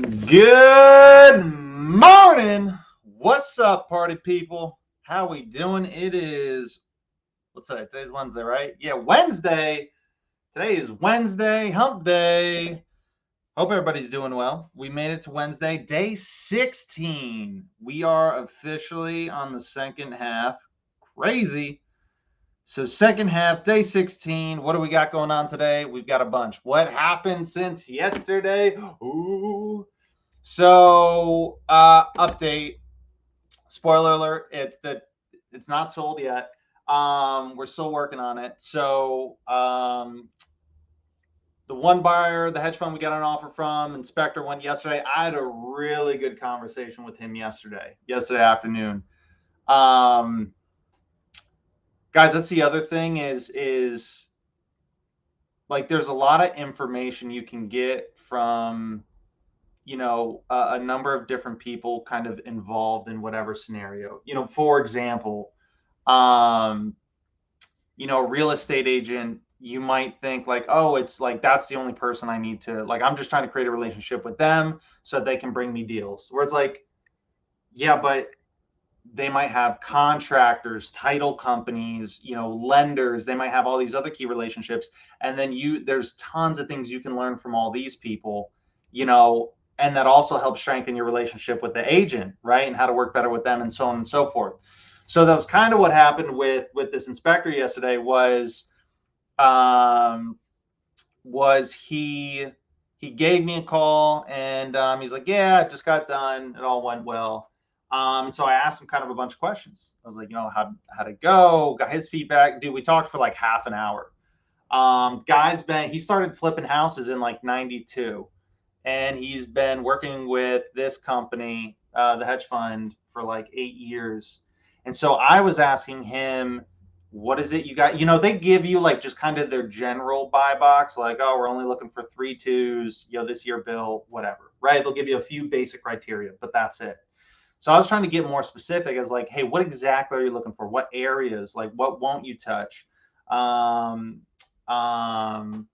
Good morning. What's up, party people? How we doing? It is, what's that? Today's Wednesday, right? Yeah, Wednesday. Today is Wednesday, hump day. Hope everybody's doing well. We made it to Wednesday, day 16. We are officially on the second half. Crazy. So second half, day 16. What do we got going on today? We've got a bunch. What happened since yesterday? Ooh. So, update. Spoiler alert: it's not sold yet. We're still working on it. So, the one buyer, the hedge fund we got an offer from, inspector went yesterday. I had a really good conversation with him yesterday afternoon. Um, Guys, that's the other thing is like there's a lot of information you can get from a number of different people kind of involved in whatever scenario. For example, um, real estate agent, you might think like, oh, it's like that's the only person I need to like. I'm just trying to create a relationship with them so that they can bring me deals. Where it's like, yeah, but they might have contractors, title companies, lenders. They might have all these other key relationships, and then there's tons of things you can learn from all these people, and that also helps strengthen your relationship with the agent, right? And how to work better with them, and so on and so forth. So that was kind of what happened with this inspector yesterday. Was he gave me a call, and he's like, yeah, it just got done, it all went well. So I asked him kind of a bunch of questions. I was like, how'd it go? Got his feedback. Dude, we talked for like half an hour. He started flipping houses in like 92, and he's been working with this company, the hedge fund, for like 8 years. And so I was asking him, what is it you got? They give you like just kind of their general buy box, like, oh, we're only looking for 3.2s, this year bill, whatever, right? They'll give you a few basic criteria, but that's it. So I was trying to get more specific as like, hey, what exactly are you looking for? What areas? Like, what won't you touch? Um, um,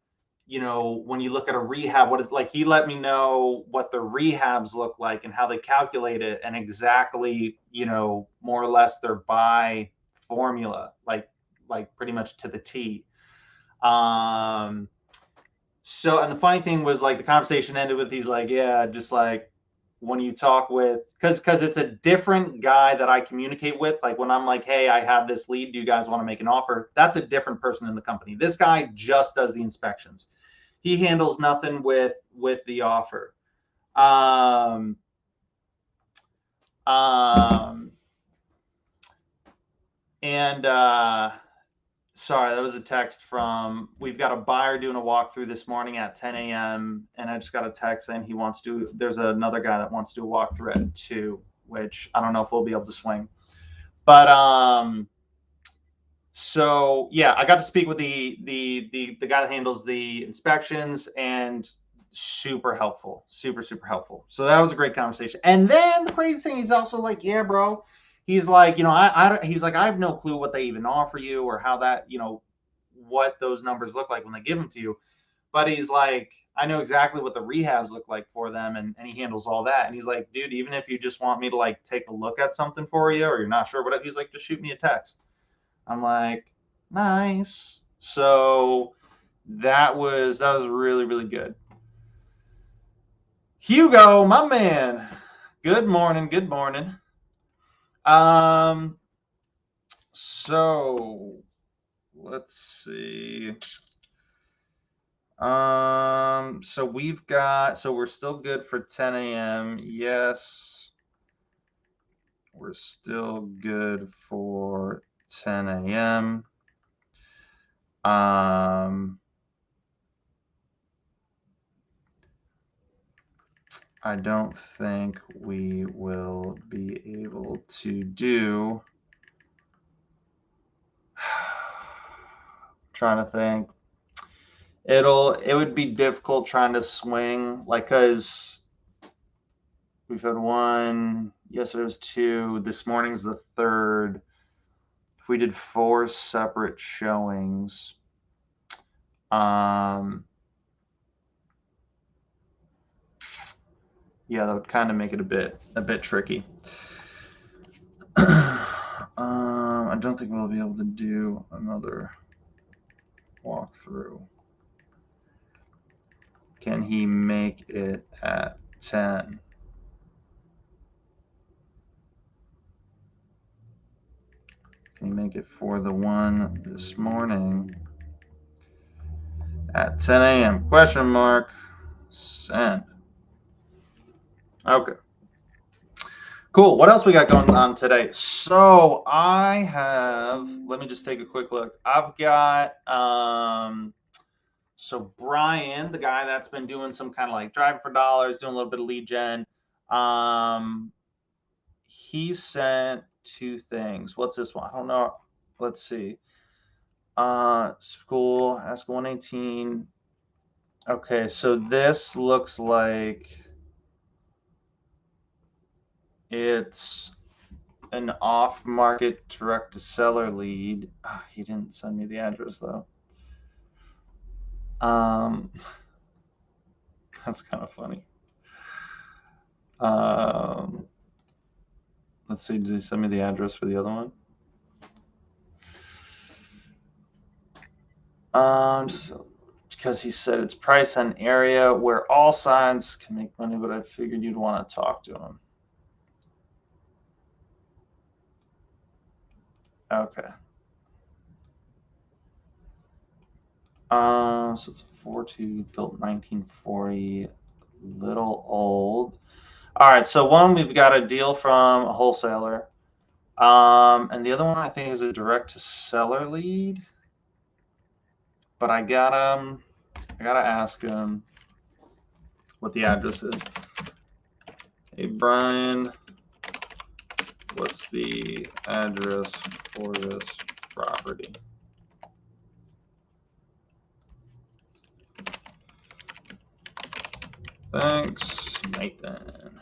when you look at a rehab, what is like, he let me know what the rehabs look like and how they calculate it and exactly, more or less their buy formula, like pretty much to the T. So, and the funny thing was like the conversation ended with, he's like, yeah, just like when you talk with, because it's a different guy that I communicate with. Like when I'm like, hey, I have this lead, do you guys want to make an offer? That's a different person in the company. This guy just does the inspections. He handles nothing with the offer. Um, um, and Sorry, that was a text from, we've got a buyer doing a walkthrough this morning at 10 a.m. And I just got a text saying there's another guy that wants to do a walkthrough at 2, which I don't know if we'll be able to swing. But so yeah, I got to speak with the guy that handles the inspections, and super helpful, super helpful. So that was a great conversation. And then the crazy thing, he's also like, yeah, bro. He's like, he's like, I have no clue what they even offer you or how that, what those numbers look like when they give them to you. But he's like, I know exactly what the rehabs look like for them, and he handles all that. And he's like, dude, even if you just want me to like take a look at something for you, or you're not sure what, he's like, just shoot me a text. I'm like, nice. So that was really, really good. Hugo, my man. Good morning. Good morning. So let's see. So we're still good for 10 a.m. Yes. We're still good for 10 a.m. I don't think we will be able to do. Trying to think. It would be difficult trying to swing, like, because we've had one, yesterday was 2, this morning's the 3rd. If we did 4 separate showings, Yeah, that would kind of make it a bit tricky. I don't think we'll be able to do another walkthrough. Can he make it at 10? Can he make it for the one this morning at 10 a.m.? Question mark. Send. Okay. Cool. What else we got going on today? So I have, let me just take a quick look. I've got, so Brian, the guy that's been doing some kind of like driving for dollars, doing a little bit of lead gen, he sent two things. What's this one? I don't know. Let's see. School, ask 118. Okay, so this looks like it's an off-market direct-to-seller lead. Oh, he didn't send me the address though. That's kind of funny. Let's see, did he send me the address for the other one? Just because he said it's price and area where all signs can make money, but I figured you'd want to talk to him. Okay. So it's a 4.2 built 1940, little old. All right, so one, we've got a deal from a wholesaler. And the other one I think is a direct to seller lead. But I gotta ask him what the address is. Hey Brian, what's the address for this property? Thanks, Nathan.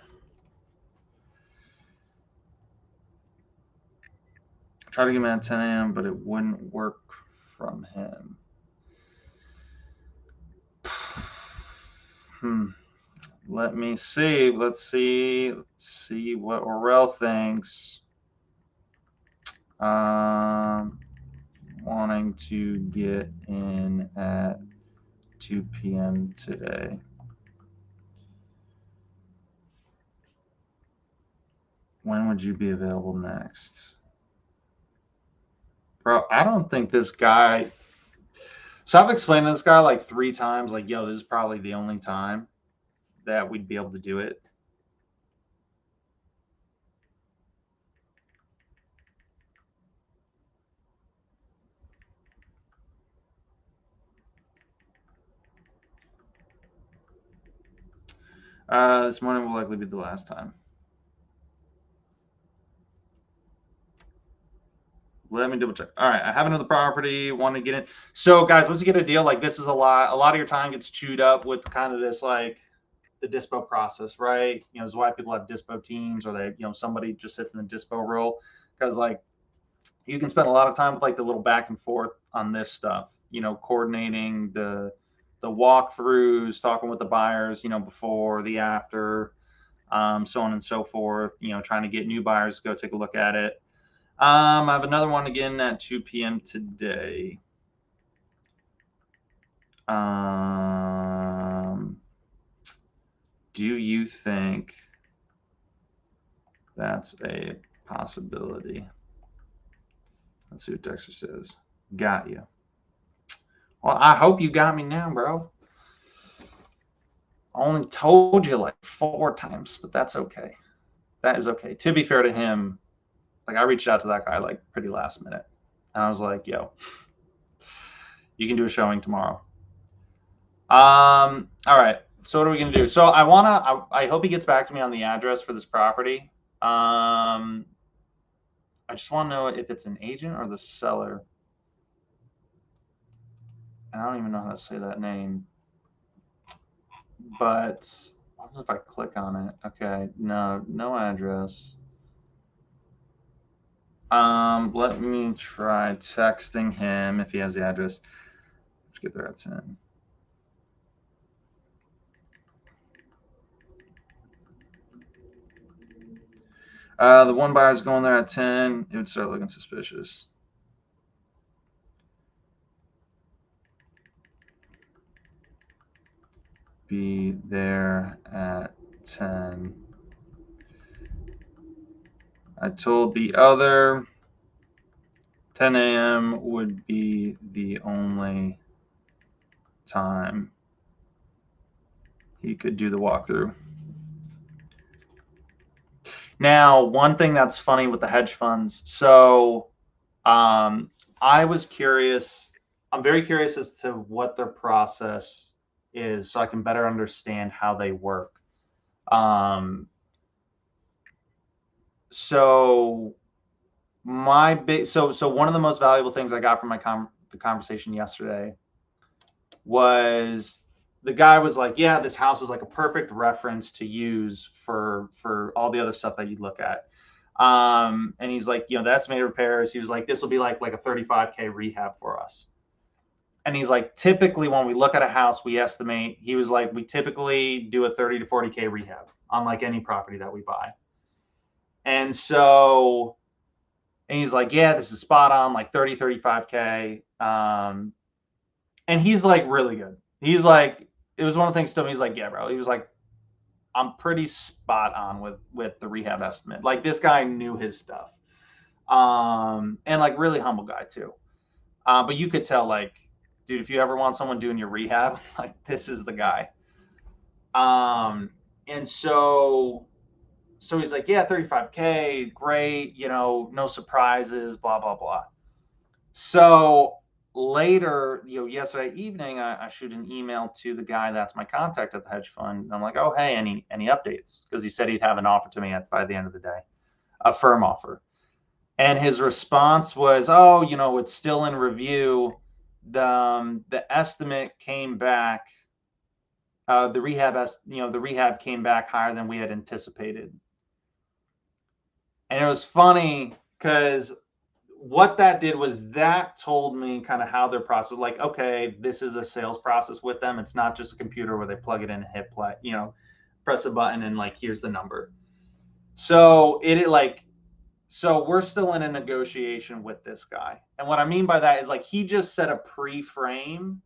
Try to get him at 10 a.m., but it wouldn't work from him. Let me see. Let's see what Orel thinks. Wanting to get in at 2 p.m. today. When would you be available next? Bro, I don't think this guy. So I've explained to this guy like 3 times, like, yo, this is probably the only time that we'd be able to do it. This morning will likely be the last time. Let me double check. All right, I have another property. Want to get in. So, guys, once you get a deal like this, is a lot of your time gets chewed up with kind of this like the dispo process, right? You know, this is why people have dispo teams, or they, you know, somebody just sits in the dispo role, because like you can spend a lot of time with like the little back and forth on this stuff. You know, coordinating the walkthroughs, talking with the buyers, you know, before, the after, so on and so forth. You know, trying to get new buyers to go take a look at it. I have another one again at 2 p.m. today. Do you think that's a possibility? Let's see what Dexter says. Got you. Well, I hope you got me now, bro. I only told you like 4 times, but that's okay. That is okay. To be fair to him, like I reached out to that guy like pretty last minute, and I was like, "Yo, you can do a showing tomorrow." All right. So what are we gonna do? So I hope he gets back to me on the address for this property. I just want to know if it's an agent or the seller. And I don't even know how to say that name. But what happens if I click on it? Okay, no address. Let me try texting him if he has the address. Let's get there at 10. The one buyer's going there at 10. It would start looking suspicious. Be there at 10. I told the other 10 a.m. would be the only time he could do the walkthrough. Now, one thing that's funny with the hedge funds. So I was curious. I'm very curious as to what their process is so I can better understand how they work. So my big so one of the most valuable things I got from the conversation yesterday was the guy was like, yeah, this house is like a perfect reference to use for all the other stuff that you look at. And he's like, the estimated repairs, he was like, this will be like a 35K rehab for us. And he's like, typically when we look at a house, we estimate, he was like, we typically do a 30 to 40K rehab on like any property that we buy. And so, and he's like, yeah, this is spot on, like 30, 35K. And he's like really good. He's like, it was one of the things to him. He's like, yeah, bro. He was like, I'm pretty spot on with the rehab estimate. Like this guy knew his stuff. And like really humble guy too. But you could tell like, dude, if you ever want someone doing your rehab, like this is the guy. And so he's like, yeah, 35K, great, no surprises, blah, blah, blah. So later, yesterday evening, I shoot an email to the guy that's my contact at the hedge fund. And I'm like, oh, hey, any updates? Because he said he'd have an offer to me by the end of the day, a firm offer. And his response was, oh, it's still in review. The estimate came back. The rehab came back higher than we had anticipated. And it was funny because what that did was that told me kind of how their process, like, okay, this is a sales process with them. It's not just a computer where they plug it in and hit play, press a button and like, here's the number. So so we're still in a negotiation with this guy. And what I mean by that is like, he just set a pre-frame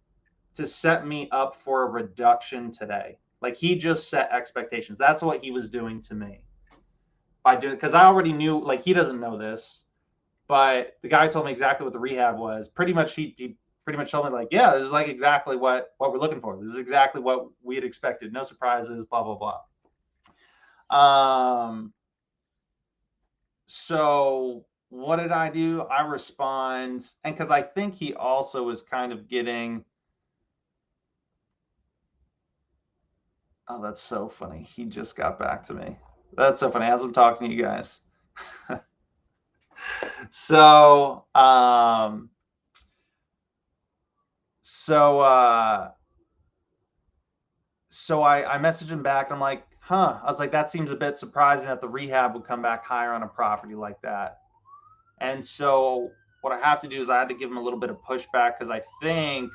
to set me up for a reduction today. Like he just set expectations. That's what he was doing to me by doing, because I already knew, like he doesn't know this, but the guy told me exactly what the rehab was. Pretty much, he pretty much told me like, yeah, this is like exactly what we're looking for. This is exactly what we had expected. No surprises, blah, blah, blah. So what did I do? I respond, and because I think he also was kind of getting, oh, that's so funny. He just got back to me. That's so funny as I'm talking to you guys. So, I messaged him back. I'm like, I was like, that seems a bit surprising that the rehab would come back higher on a property like that. And so what I have to do is I had to give him a little bit of pushback because I think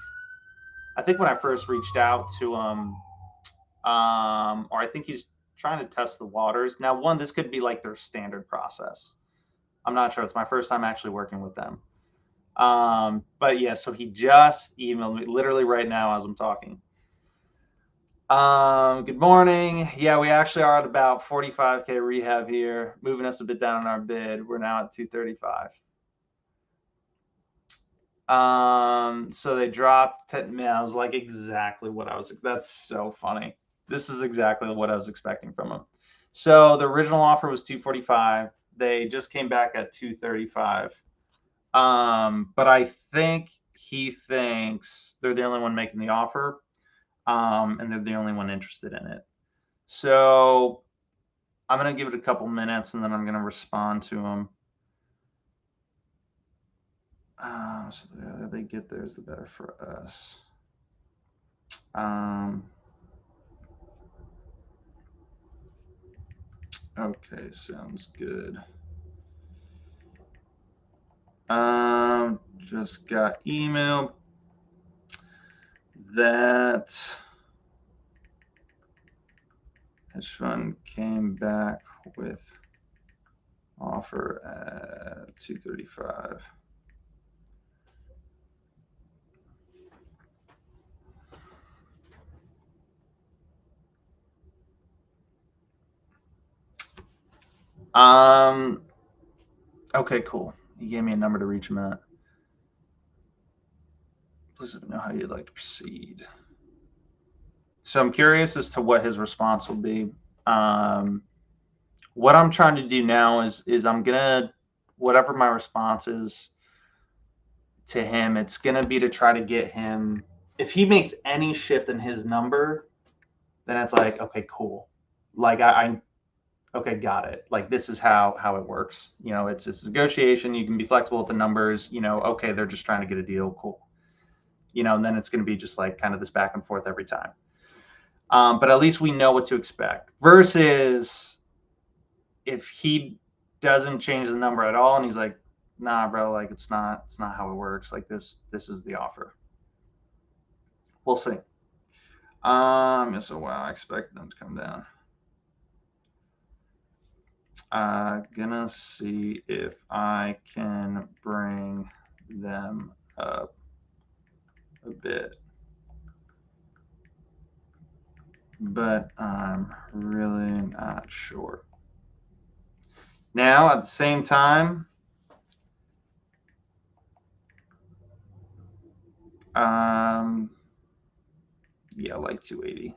when I first reached out to him, or I think he's trying to test the waters. Now, one, this could be like their standard process. I'm not sure. It's my first time actually working with them. But yeah, so he just emailed me literally right now as I'm talking. Good morning. Yeah, we actually are at about 45K rehab here, moving us a bit down on our bid. We're now at 235. So they dropped 10. Man, I was like exactly what that's so funny. This is exactly what I was expecting from them. So the original offer was 245. They just came back at 235. But I think he thinks they're the only one making the offer. And they're the only one interested in it. So I'm going to give it a couple minutes and then I'm going to respond to them. So the earlier they get there is the better for us. Okay, sounds good. Just got email that hedge fund came back with Offer at 235. Okay, cool. He gave me a number to reach him at. Please let me know how you'd like to proceed. So I'm curious as to what his response will be. What I'm trying to do now is I'm gonna, whatever my response is to him, it's gonna be to try to get him. If he makes any shift in his number, then it's like, okay, cool. Like I okay, got it. Like this is how it works. You know, it's negotiation. You can be flexible with the numbers. You know, okay, they're just trying to get a deal. Cool. You know, and then it's going to be just like kind of this back and forth every time. But at least we know what to expect. Versus if he doesn't change the number at all, and he's like, "Nah, bro, like it's not how it works. Like this is the offer." We'll see. So wow, I expect them to come down. Gonna see if I can bring them up a bit, but I'm really not sure. Now, at the same time, yeah, like 280,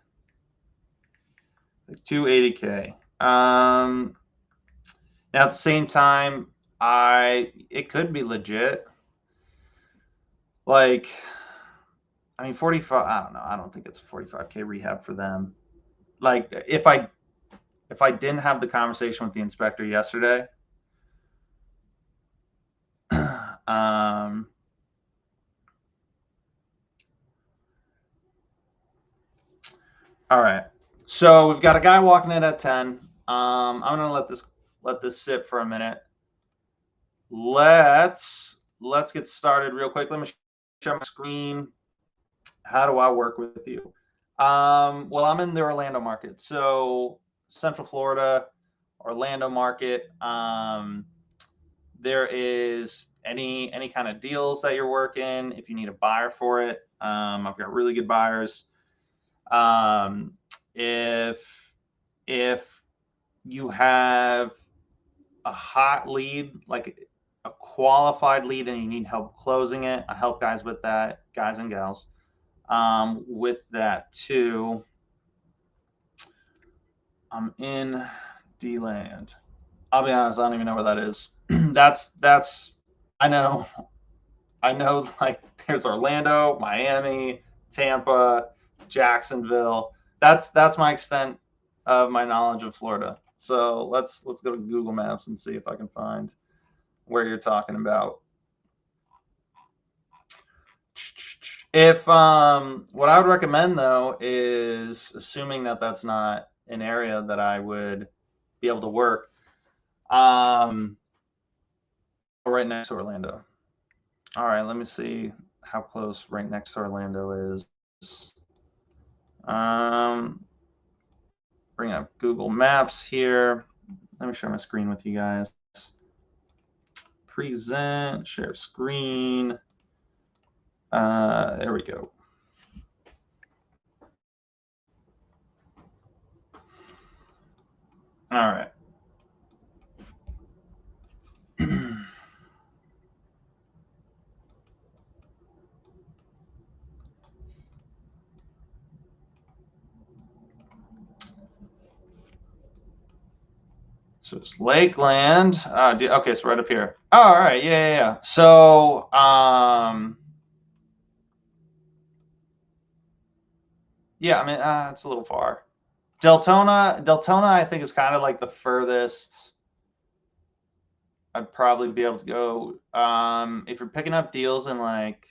like 280K. Now at the same time, it could be legit. Like, I mean, 45. I don't know. I don't think it's a 45K rehab for them. Like, if I didn't have the conversation with the inspector yesterday, all right. So we've got a guy walking in at 10. I'm gonna let this sit for a minute. Let's get started real quick. Let me share my screen. How do I work with you? Well, I'm in the Orlando market, so Central Florida, Orlando market. There is any kind of deals that you're working. If you need a buyer for it, I've got really good buyers. If you have a hot lead, like a qualified lead, and you need help closing it, I help guys with that, guys and gals, with that too. I'm in D-land. I'll be honest, I don't even know where that is. that's I know like there's Orlando, Miami, Tampa, Jacksonville. That's my extent of my knowledge of Florida. So let's go to Google Maps and see if I can find where you're talking about. If what I would recommend though is, assuming that that's not an area that I would be able to work, right next to Orlando. All right, let me see how close right next to Orlando is. Bring up Google Maps here. Let me share my screen with you guys. Present, share screen. There we go. All right. So it's Lakeland. Okay, so right up here. Oh, all right, yeah. So, yeah, I mean, it's a little far. Deltona, I think is kind of like the furthest I'd probably be able to go. If you're picking up deals in like,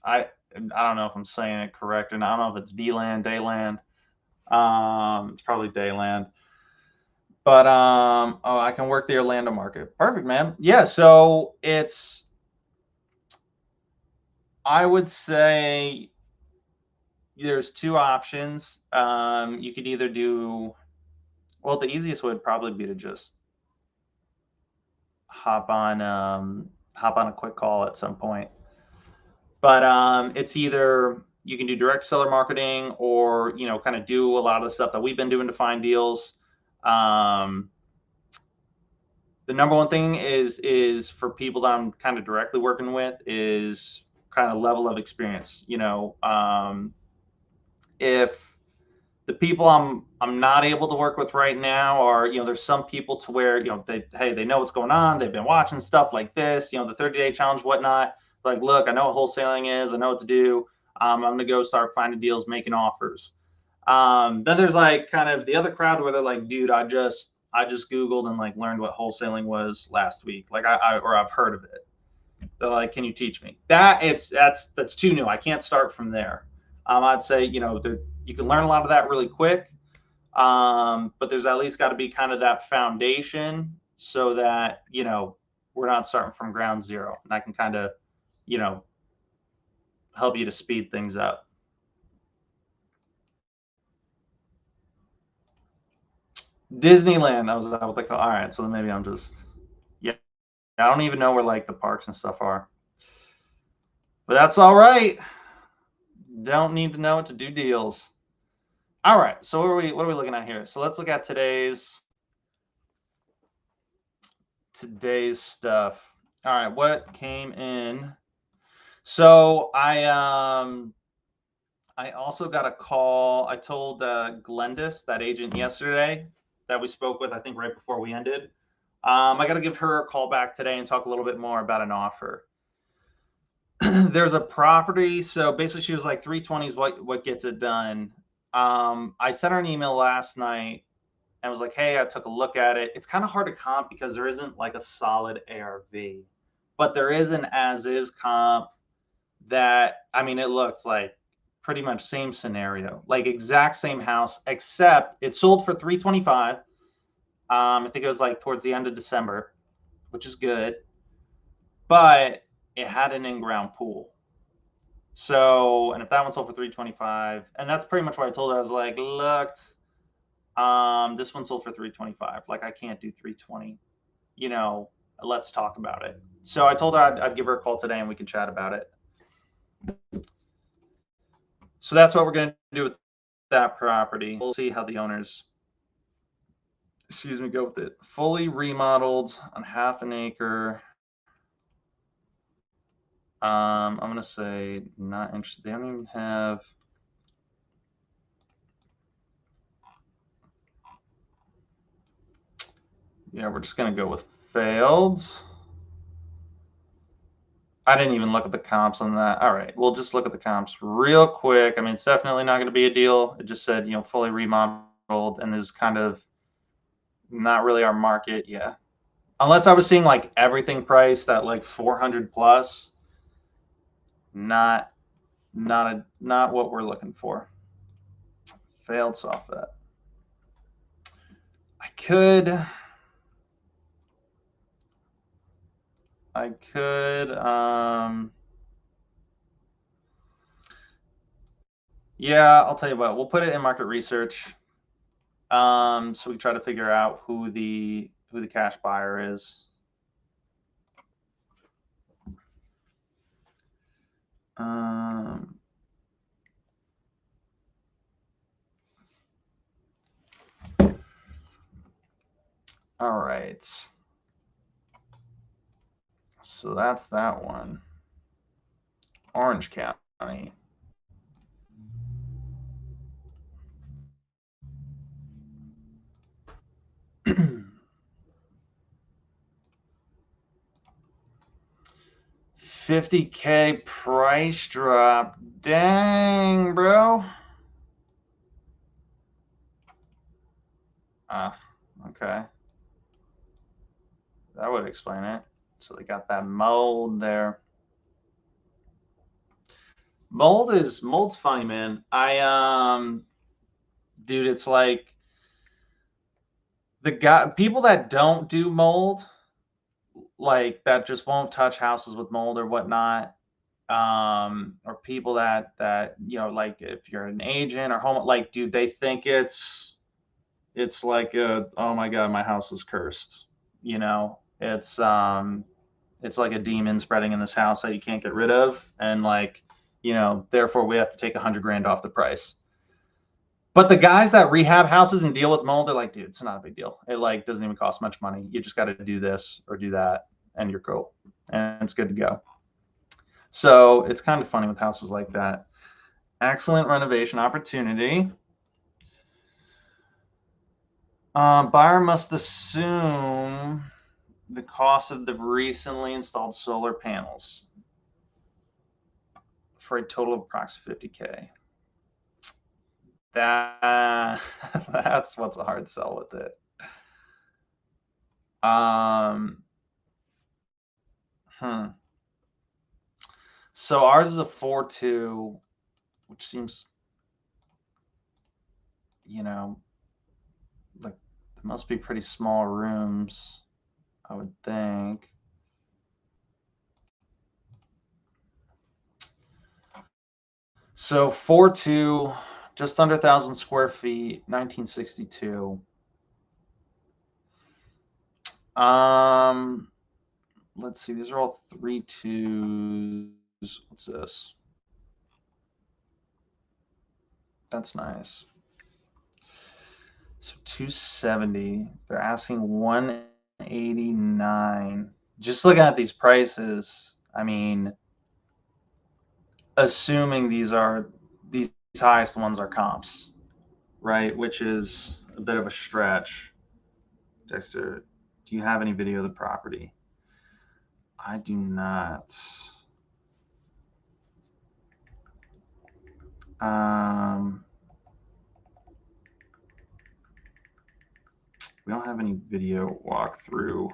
I don't know if I'm saying it correct or not. I don't know if it's D-land, Dayland. It's probably Dayland. But oh, I can work the Orlando market. Perfect, man. Yeah, so I would say there's two options. You could either do, well, the easiest would probably be to just hop on a quick call at some point. But it's either you can do direct seller marketing or, kind of do a lot of the stuff that we've been doing to find deals. The number one thing is for people that I'm kind of directly working with is kind of level of experience. If the people I'm not able to work with right now are, there's some people to where, they know what's going on. They've been watching stuff like this, the 30-day challenge, whatnot. Like, look, I know what wholesaling is. I know what to do. I'm going to go start finding deals, making offers. Then there's like kind of the other crowd where they're like, dude, I just Googled and like learned what wholesaling was last week. Like I've heard of it. They're like, can you teach me? That's too new. I can't start from there. I'd say, you can learn a lot of that really quick. But there's at least got to be kind of that foundation so that, we're not starting from ground zero. And I can kind of, help you to speed things up. Disneyland. I was like, all right, so maybe I'm just, yeah, I don't even know where like the parks and stuff are. But that's all right. Don't need to know it to do deals. All right, so what are we looking at here? So let's look at today's stuff. All right, what came in? So I also got a call. I told Glendis, that agent yesterday that we spoke with, I think right before we ended. I got to give her a call back today and talk a little bit more about an offer. There's a property. So basically she was like 320 is what gets it done. I sent her an email last night and was like, hey, I took a look at it. It's kind of hard to comp because there isn't like a solid ARV, but there is an as is comp that, I mean, it looks like pretty much same scenario, like exact same house, except it sold for 325. I think it was like towards the end of December, which is good, but it had an in-ground pool. So, and if that one sold for 325, and that's pretty much what I told her. I was like, look, this one sold for 325. Like, I can't do 320. Let's talk about it. So I told her I'd give her a call today and we can chat about it. So that's what we're going to do with that property. We'll see how the owners, go with it. Fully remodeled on half an acre. I'm going to say not interested. They don't even have. Yeah, we're just going to go with failed. I didn't even look at the comps on that. All right, we'll just look at the comps real quick. I mean, it's definitely not going to be a deal. It just said, fully remodeled and is kind of not really our market. Yeah. Unless I was seeing like everything priced at like 400 plus. Not what we're looking for. Failed soft bet. I could, yeah, I'll tell you what, we'll put it in market research. So we try to figure out who the cash buyer is. All right. So that's that one. Orange County. $50K price drop. Dang, bro. Okay. That would explain it. So they got that mold there. Mold's funny, man. Dude, it's like people that don't do mold, like that just won't touch houses with mold or whatnot, or people that like if you're an agent or home, like, dude, they think it's like oh my god, my house is cursed. It's like a demon spreading in this house that you can't get rid of, and like, therefore we have to take $100,000 off the price. But the guys that rehab houses and deal with mold, they're like, dude, it's not a big deal. It like doesn't even cost much money. You just got to do this or do that, and you're cool, and it's good to go. So it's kind of funny with houses like that. Excellent renovation opportunity. Buyer must assume the cost of the recently installed solar panels for a total of approximately $50,000. That's what's a hard sell with it. So ours is a 4.2, which seems, like there must be pretty small rooms, I would think. So 4.2, just under 1,000 square feet, 1962. Let's see, these are all 3.2s. What's this? That's nice. So 270. They're asking 189. Just looking at these prices, I mean, assuming these highest ones are comps, right? Which is a bit of a stretch. Dexter, do you have any video of the property? I do not. We don't have any video walkthrough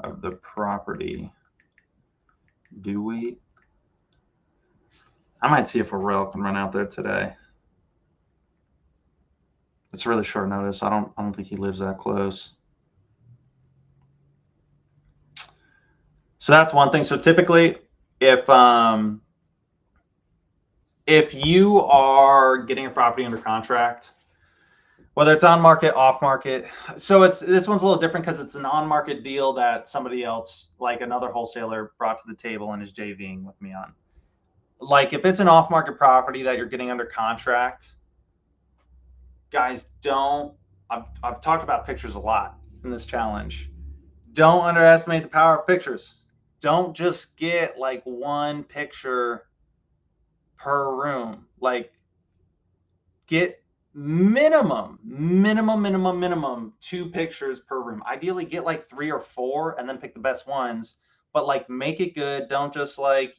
of the property, do we? I might see if Aurel can run out there today. It's really short notice. I don't think he lives that close. So that's one thing. So typically, if you are getting a property under contract, whether it's on market, off market, so this one's a little different because it's an on market deal that somebody else, like another wholesaler, brought to the table and is JVing with me on. Like if it's an off market property that you're getting under contract, guys, I've talked about pictures a lot in this challenge. Don't underestimate the power of pictures. Don't just get like one picture per room. Like get minimum 2 pictures per room. Ideally get like 3 or 4 and then pick the best ones, but like make it good. Don't just like,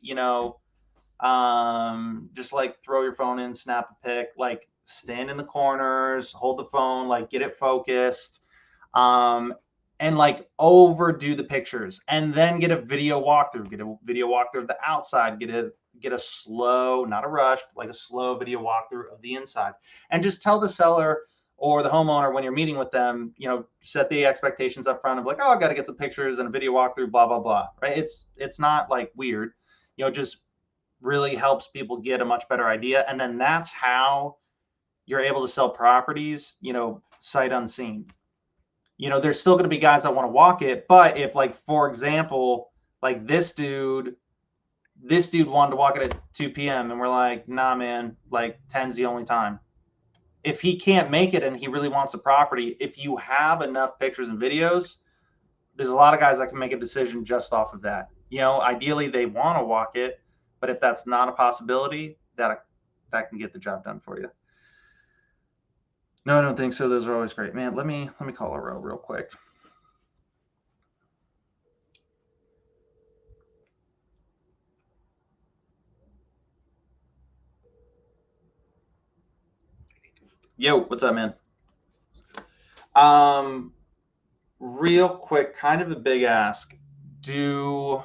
just like throw your phone in, snap a pic, like stand in the corners, hold the phone, like get it focused, and like overdo the pictures, and then get a video walkthrough. Get a video walkthrough of the outside. Get a slow, not a rush, like a slow video walkthrough of the inside, and just tell the seller or the homeowner when you're meeting with them, set the expectations up front of like, oh, I got to get some pictures and a video walkthrough, blah blah blah. Right? It's not like weird, just really helps people get a much better idea, and then that's how you're able to sell properties, sight unseen. There's still going to be guys that want to walk it, but if like, for example, like this dude wanted to walk it at 2 p.m. and we're like, nah, man, like 10's the only time. If he can't make it and he really wants a property, if you have enough pictures and videos, there's a lot of guys that can make a decision just off of that. Ideally they want to walk it, but if that's not a possibility, that can get the job done for you. No, I don't think so. Those are always great, man. Let me call Aurel real quick. Yo, what's up, man? Real quick, kind of a big ask. Are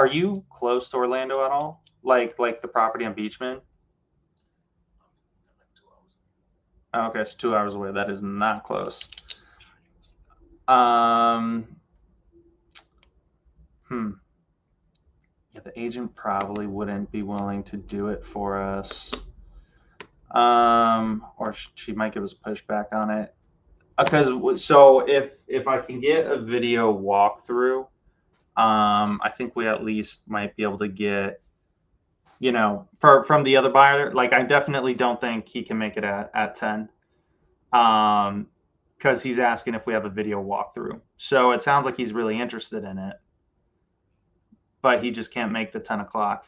you close to Orlando at all? Like the property on Beachman? Oh, okay, it's 2 hours away. That is not close. Yeah, the agent probably wouldn't be willing to do it for us. Or she might give us pushback on it. Because so if I can get a video walkthrough, I think we at least might be able to get, from the other buyer. Like, I definitely don't think he can make it at 10. Because he's asking if we have a video walkthrough. So it sounds like he's really interested in it, but he just can't make the 10 o'clock.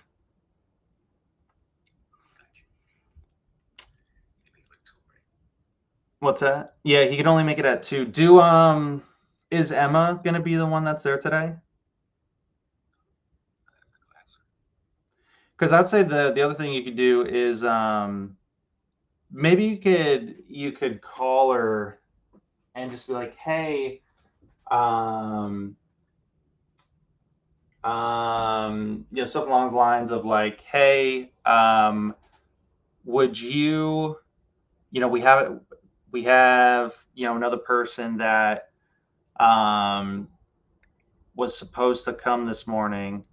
What's that? Yeah, he can only make it at 2. Is Emma gonna be the one that's there today? Because I'd say the other thing you could do is maybe you could call her and just be like, hey, um, something along the lines of like, hey, would you, we have another person that um, was supposed to come this morning.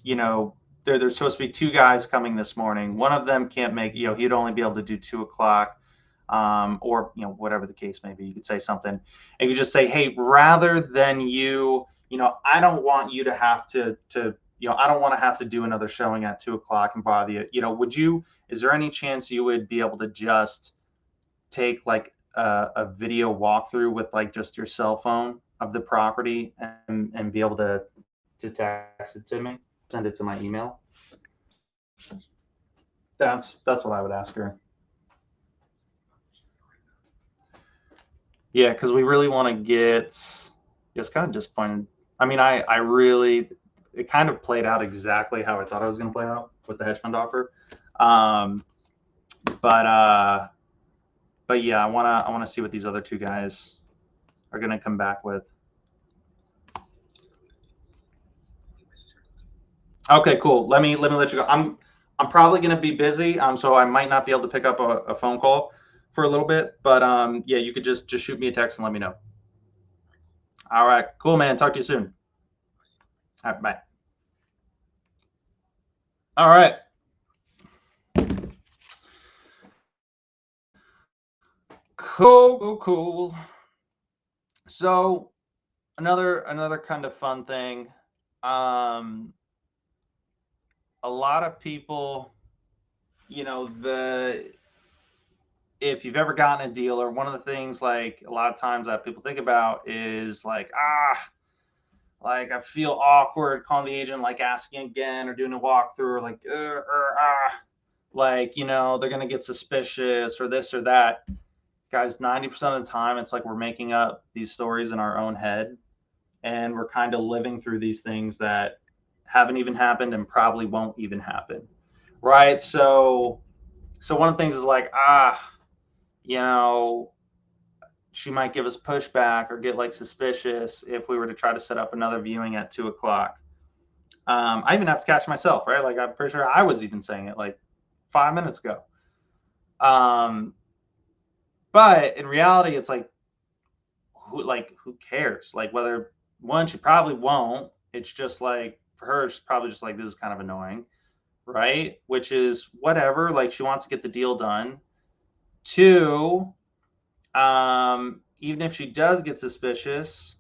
There's supposed to be 2 guys coming this morning. One of them can't make. He'd only be able to do 2 o'clock, or whatever the case may be. You could say something, and you just say, hey, rather than I don't want you to have to I don't want to have to do another showing at 2 o'clock and bother you. Is there any chance you would be able to just take like a video walkthrough with like just your cell phone of the property and be able to text it to me, send it to my email? That's what I would ask her. Yeah, because we really want to get. It's kind of disappointed. I mean, I really, it kind of played out exactly how I thought it was going to play out with the hedge fund offer. Um, but yeah, I wanna see what these other 2 guys are going to come back with. Okay, cool. Let me let you go. I'm probably going to be busy, so I might not be able to pick up a phone call for a little bit. But yeah, you could just shoot me a text and let me know. All right, cool, man. Talk to you soon. All right, bye. All right. Cool. So another kind of fun thing. Um, a lot of people, the if you've ever gotten a deal, or one of the things like a lot of times that people think about is like, like I feel awkward calling the agent, like asking again or doing a walkthrough, or like, like they're gonna get suspicious or this or that. Guys, 90% of the time, it's like we're making up these stories in our own head, and we're kind of living through these things that haven't even happened and probably won't even happen, right? So one of the things is like, you know, she might give us pushback or get like suspicious if we were to try to set up another viewing at 2 o'clock. I even have to catch myself, right? Like, I'm pretty sure I was even saying it like 5 minutes ago. But in reality, it's like, who cares? Like, whether one, she probably won't. It's just like, for her, she's probably just like, this is kind of annoying, right? Which is whatever. Like, she wants to get the deal done. 2, even if she does get suspicious,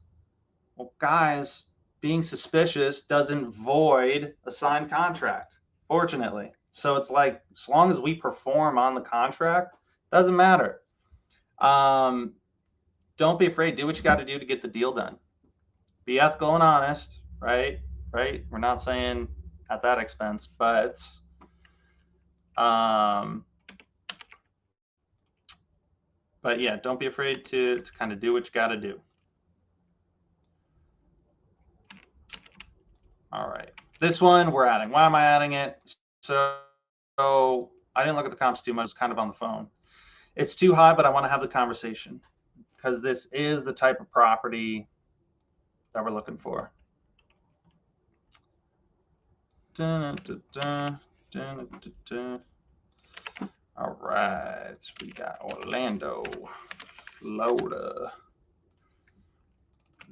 well, guys, being suspicious doesn't void a signed contract, fortunately. So it's like, as long as we perform on the contract, doesn't matter. Don't be afraid. Do what you got to do to get the deal done. Be ethical and honest, right? Right. We're not saying at that expense, um, but yeah, don't be afraid to kind of do what you got to do. All right. This one we're adding. Why am I adding it? So I didn't look at the comps too much. It's kind of on the phone. It's too high, but I want to have the conversation because this is the type of property that we're looking for. Dun, dun, dun, dun, dun, dun. All right. So we got Orlando, Florida.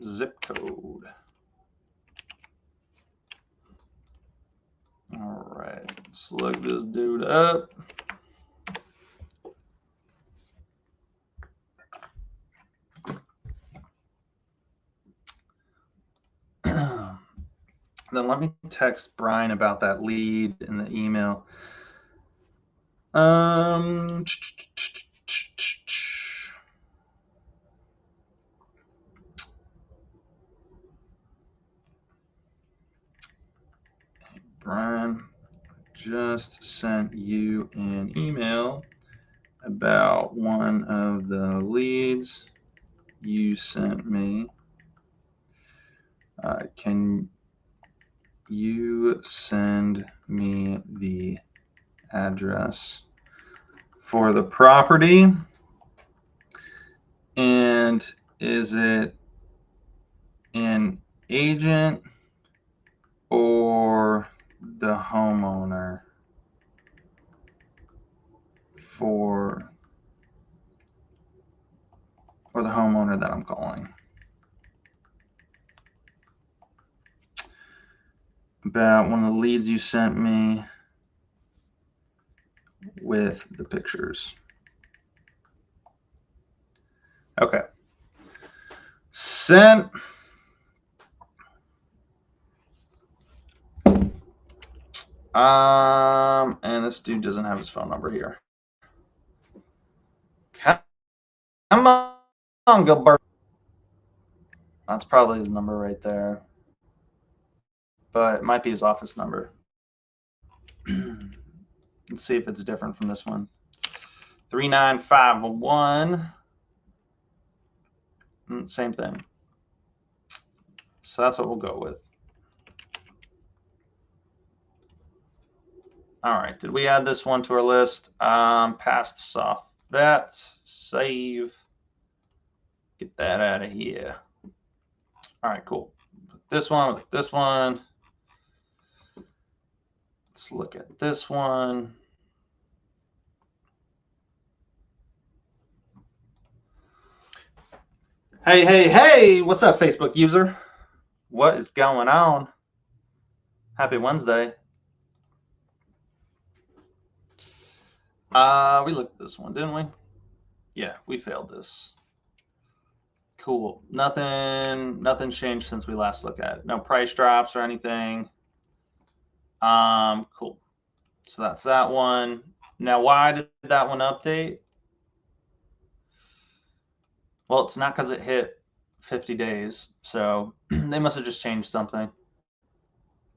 Zip code. All right, let's look this dude up. Then let me text Brian about that lead in the email. Brian, just sent you an email about one of the leads you sent me. Can you send me the address for the property? And is it an agent or the homeowner or the homeowner that I'm calling? About one of the leads you sent me with the pictures. Okay. Sent. And this dude doesn't have his phone number here. Come on, Gilbert. That's probably his number right there. But it might be his office number. Let's see if it's different from this one. 39501. Same thing. So that's what we'll go with. All right. Did we add this one to our list? Past soft bets. Save. Get that out of here. All right, cool. This one with this one. Let's look at this one. Hey, what's up, Facebook user? What is going on? Happy Wednesday. We looked at this one, didn't we? Yeah, we failed this. Cool. Nothing changed since we last looked at it. No price drops or anything. Cool. So that's that one. Now, why did that one update? Well, it's not because it hit 50 days. So they must have just changed something.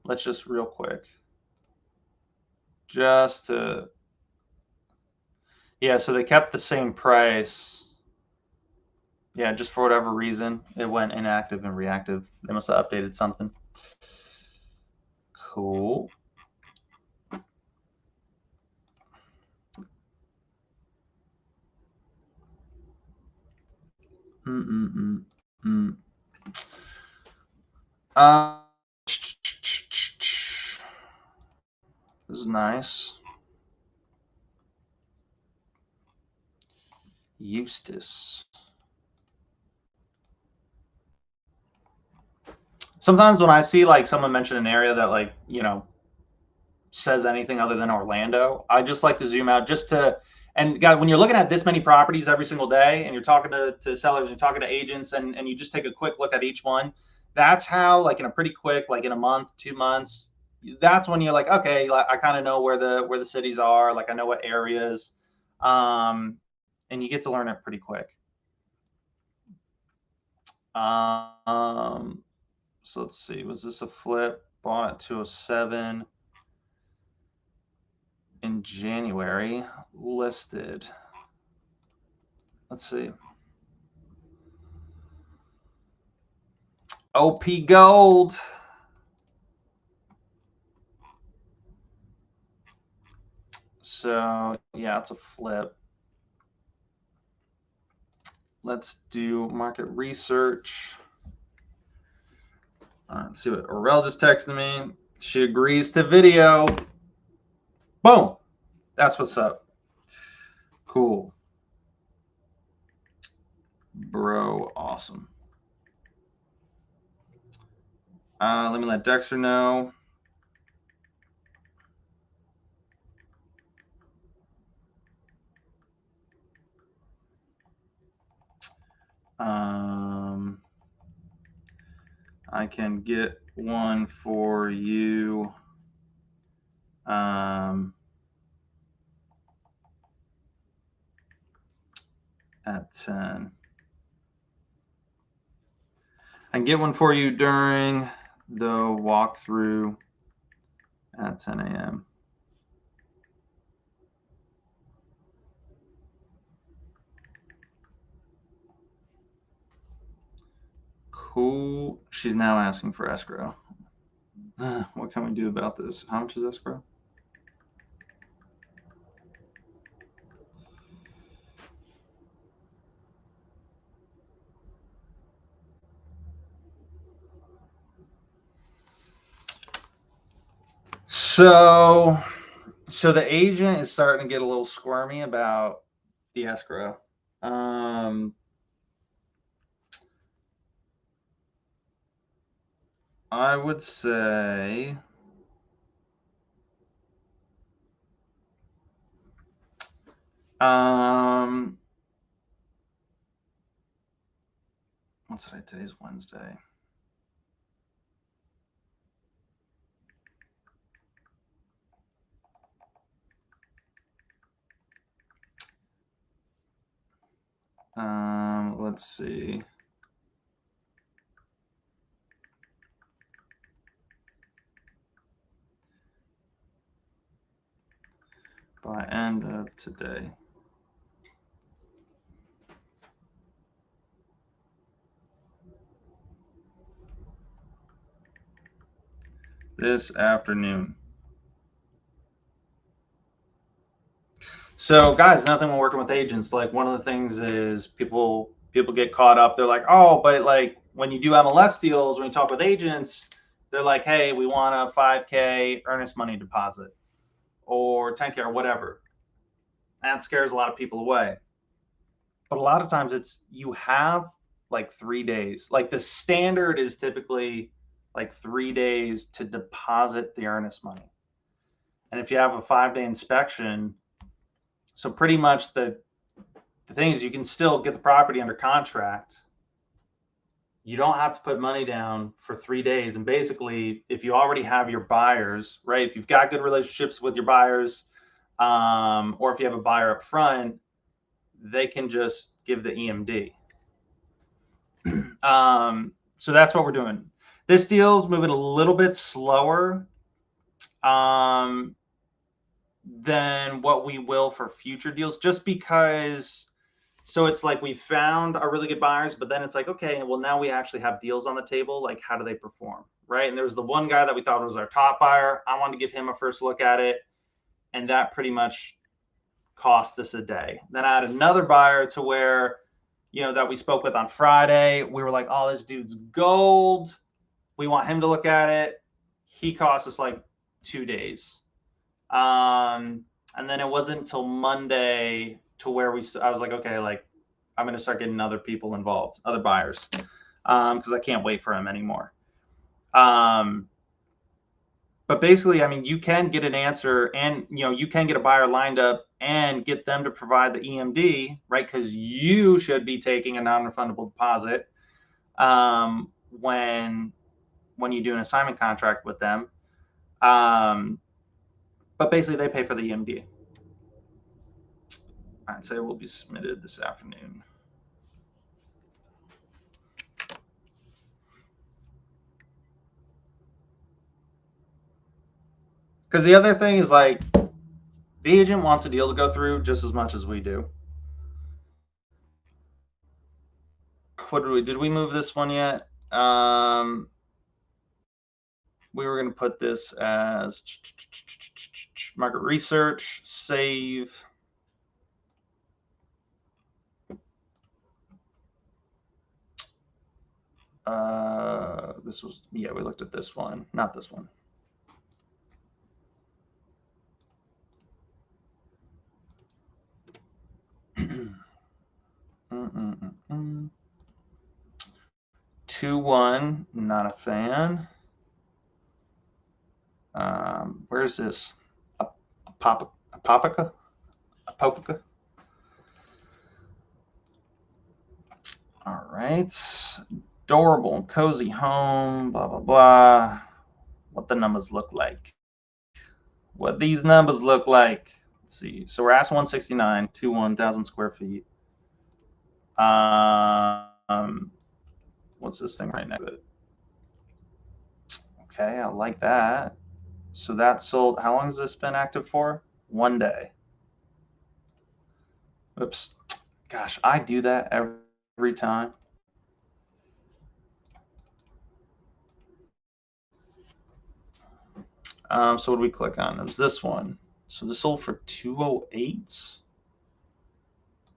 Let's just real quick. Just to, yeah, so they kept the same price. Yeah, just for whatever reason, it went inactive and reactive. They must have updated something. Cool. This is nice. Eustace. Sometimes when I see like someone mention an area that like, you know, says anything other than Orlando, I just like to zoom out just to, and guys, when you're looking at this many properties every single day and you're talking to sellers, you're talking to agents, and you just take a quick look at each one, that's how, like in a pretty quick, like in a month, 2 months, that's when you're like, okay, like, I kind of know where the cities are, like I know what areas, and you get to learn it pretty quick. So let's see, was this a flip? Bought at 207 in January, listed. Let's see. OP Gold. So yeah, it's a flip. Let's do market research. All right, let's see what Aurel just texted me. She agrees to video. Boom. That's what's up. Cool. Bro, awesome. Let me let Dexter know. I can get one for you at 10. I can get one for you during the walkthrough at 10 a.m. Cool. She's now asking for escrow. What can we do about this? How much is escrow? So the agent is starting to get a little squirmy about the escrow. I would say what's today? Today's Wednesday. Let's see. By end of today. This afternoon. So guys, nothing when working with agents. Like one of the things is people get caught up. They're like, oh, but like when you do MLS deals, when you talk with agents, they're like, hey, we want a 5K earnest money deposit or 10K or whatever. That scares a lot of people away. But a lot of times it's you have like 3 days. Like the standard is typically like 3 days to deposit the earnest money. And if you have a 5-day inspection, so pretty much the thing is you can still get the property under contract. You don't have to put money down for 3 days. And basically, if you already have your buyers, right? If you've got good relationships with your buyers, or if you have a buyer up front, they can just give the EMD. So that's what we're doing. This deal's moving a little bit slower than what we will for future deals, just because. So it's like we found our really good buyers, but then it's like, okay, well, now we actually have deals on the table. Like, how do they perform, right? And there was the one guy that we thought was our top buyer. I wanted to give him a first look at it, and that pretty much cost us a day. Then I had another buyer to where, that we spoke with on Friday. We were like, oh, this dude's gold. We want him to look at it. He cost us like 2 days. And then it wasn't until Monday to where I was like, okay, like I'm going to start getting other people involved, other buyers, because I can't wait for him anymore. But basically, I mean, you can get an answer and, you can get a buyer lined up and get them to provide the EMD, right? Because you should be taking a non-refundable deposit when you do an assignment contract with them. But basically, they pay for the EMD. I'd say it will be submitted this afternoon. Because the other thing is like the agent wants a deal to go through just as much as we do. What did we move this one yet? We were going to put this as market research, save. This was, we looked at this one, not this one. Mm-mm-mm-mm. 2-1, not a fan. Where's this? Apopica? All right. adorable and cozy home, blah, blah, blah. What the numbers look like. What these numbers look like. Let's see. So we're asking 169, 1,000 square feet. What's this thing right now? Okay, I like that. So that sold. How long has this been active for? 1 day. Oops. Gosh, I do that every time. So what do we click on? It was this one. So this sold for 208.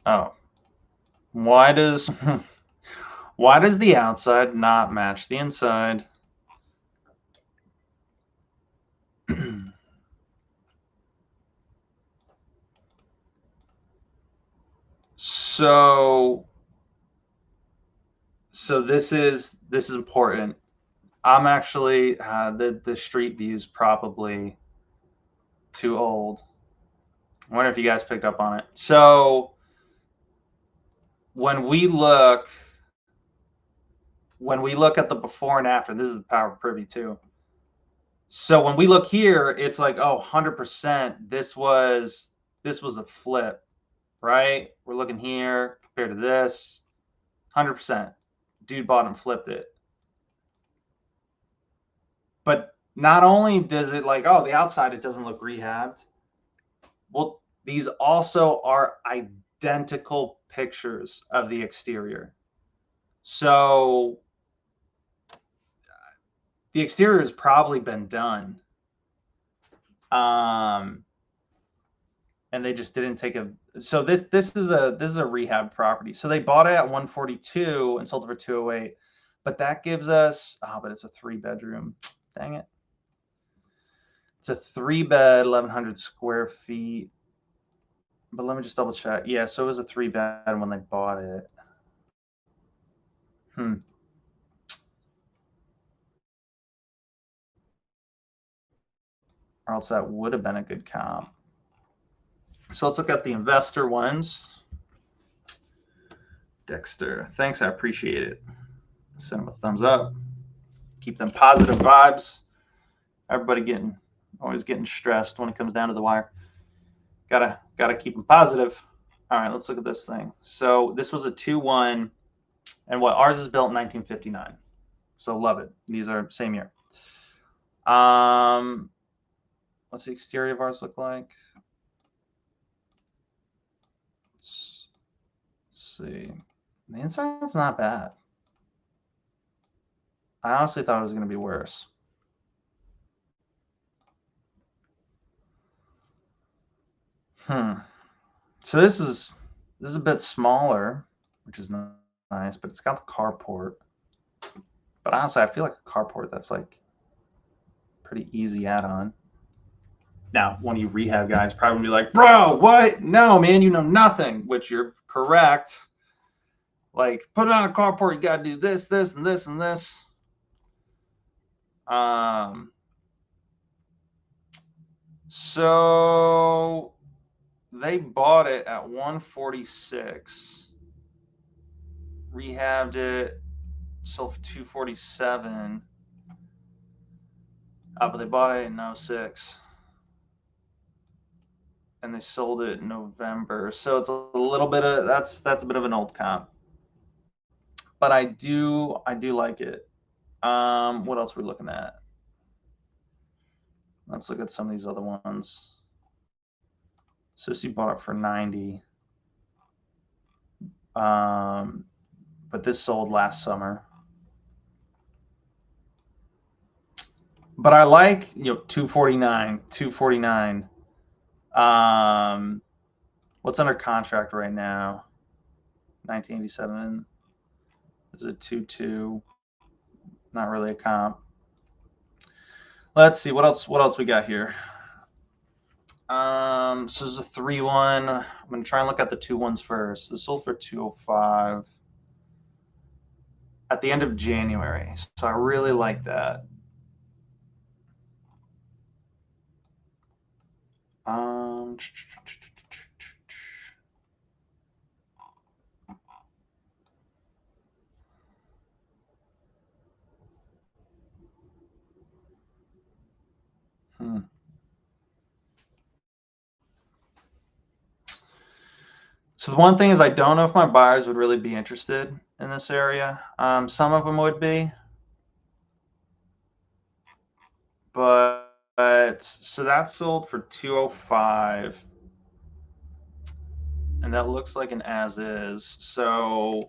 Oh, why does why does the outside not match the inside? So this is important. I'm actually the street view is probably too old. I wonder if you guys picked up on it. So when we look at the before and after, this is the power of privy too. So when we look here, it's like, oh, 100%. This was a flip, right? We're looking here compared to this, 100%. Dude bought and flipped it. But not only does it like, oh, the outside, it doesn't look rehabbed. Well, these also are identical pictures of the exterior. So the exterior has probably been done. And they just didn't take a. So this is a rehab property. So they bought it at 142 and sold it for 208. But that gives us, but it's a 3-bedroom. Dang it. It's a 3-bed, 1,100 square feet. But let me just double check. Yeah, so it was a 3-bed when they bought it. Or else that would have been a good comp. So let's look at the investor ones. Dexter, thanks, I appreciate it. Send them a thumbs up. Keep them positive vibes. Everybody always getting stressed when it comes down to the wire. Gotta keep them positive. All right, let's look at this thing. So this was a 2-1, and what ours is built in 1959. So love it. These are same year. What's the exterior of ours look like? Let's see. The inside's not bad. I honestly thought it was going to be worse. So this is a bit smaller, which is nice, but it's got the carport. But honestly, I feel like a carport that's like pretty easy add-on. Now, one of you rehab guys probably be like, bro, what? No, man, you know nothing, which you're correct. Like, put it on a carport, you got to do this, this, and this, and this. So they bought it at 146, rehabbed it, sold for 247. But they bought it in 06. And they sold it in November. So it's a little bit of that's a bit of an old comp. But I do like it. What else are we looking at? Let's look at some of these other ones. So she bought it for 90. But this sold last summer. But I like, 249, 249. What's under contract right now? 1987. Is it 2.2? Not really a comp. Let's see what else we got here. So this is a 3-1. I'm gonna try and look at the 2-1s first. This sold for 205 at the end of January. So I really like that. So the one thing is I don't know if my buyers would really be interested in this area. Some of them would be, but so that sold for 205, and that looks like an as is. So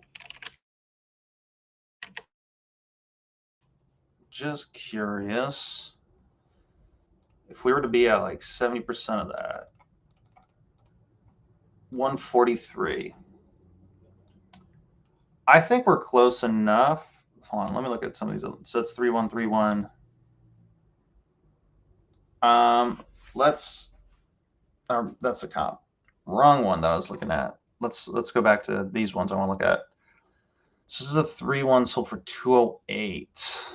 just curious if we were to be at like 70% of that, 143. I think we're close enough. Hold on, let me look at some of these. So it's 3131. That's a comp. Wrong one that I was looking at. Let's go back to these ones I want to look at. So this is a 3-1 sold for 208.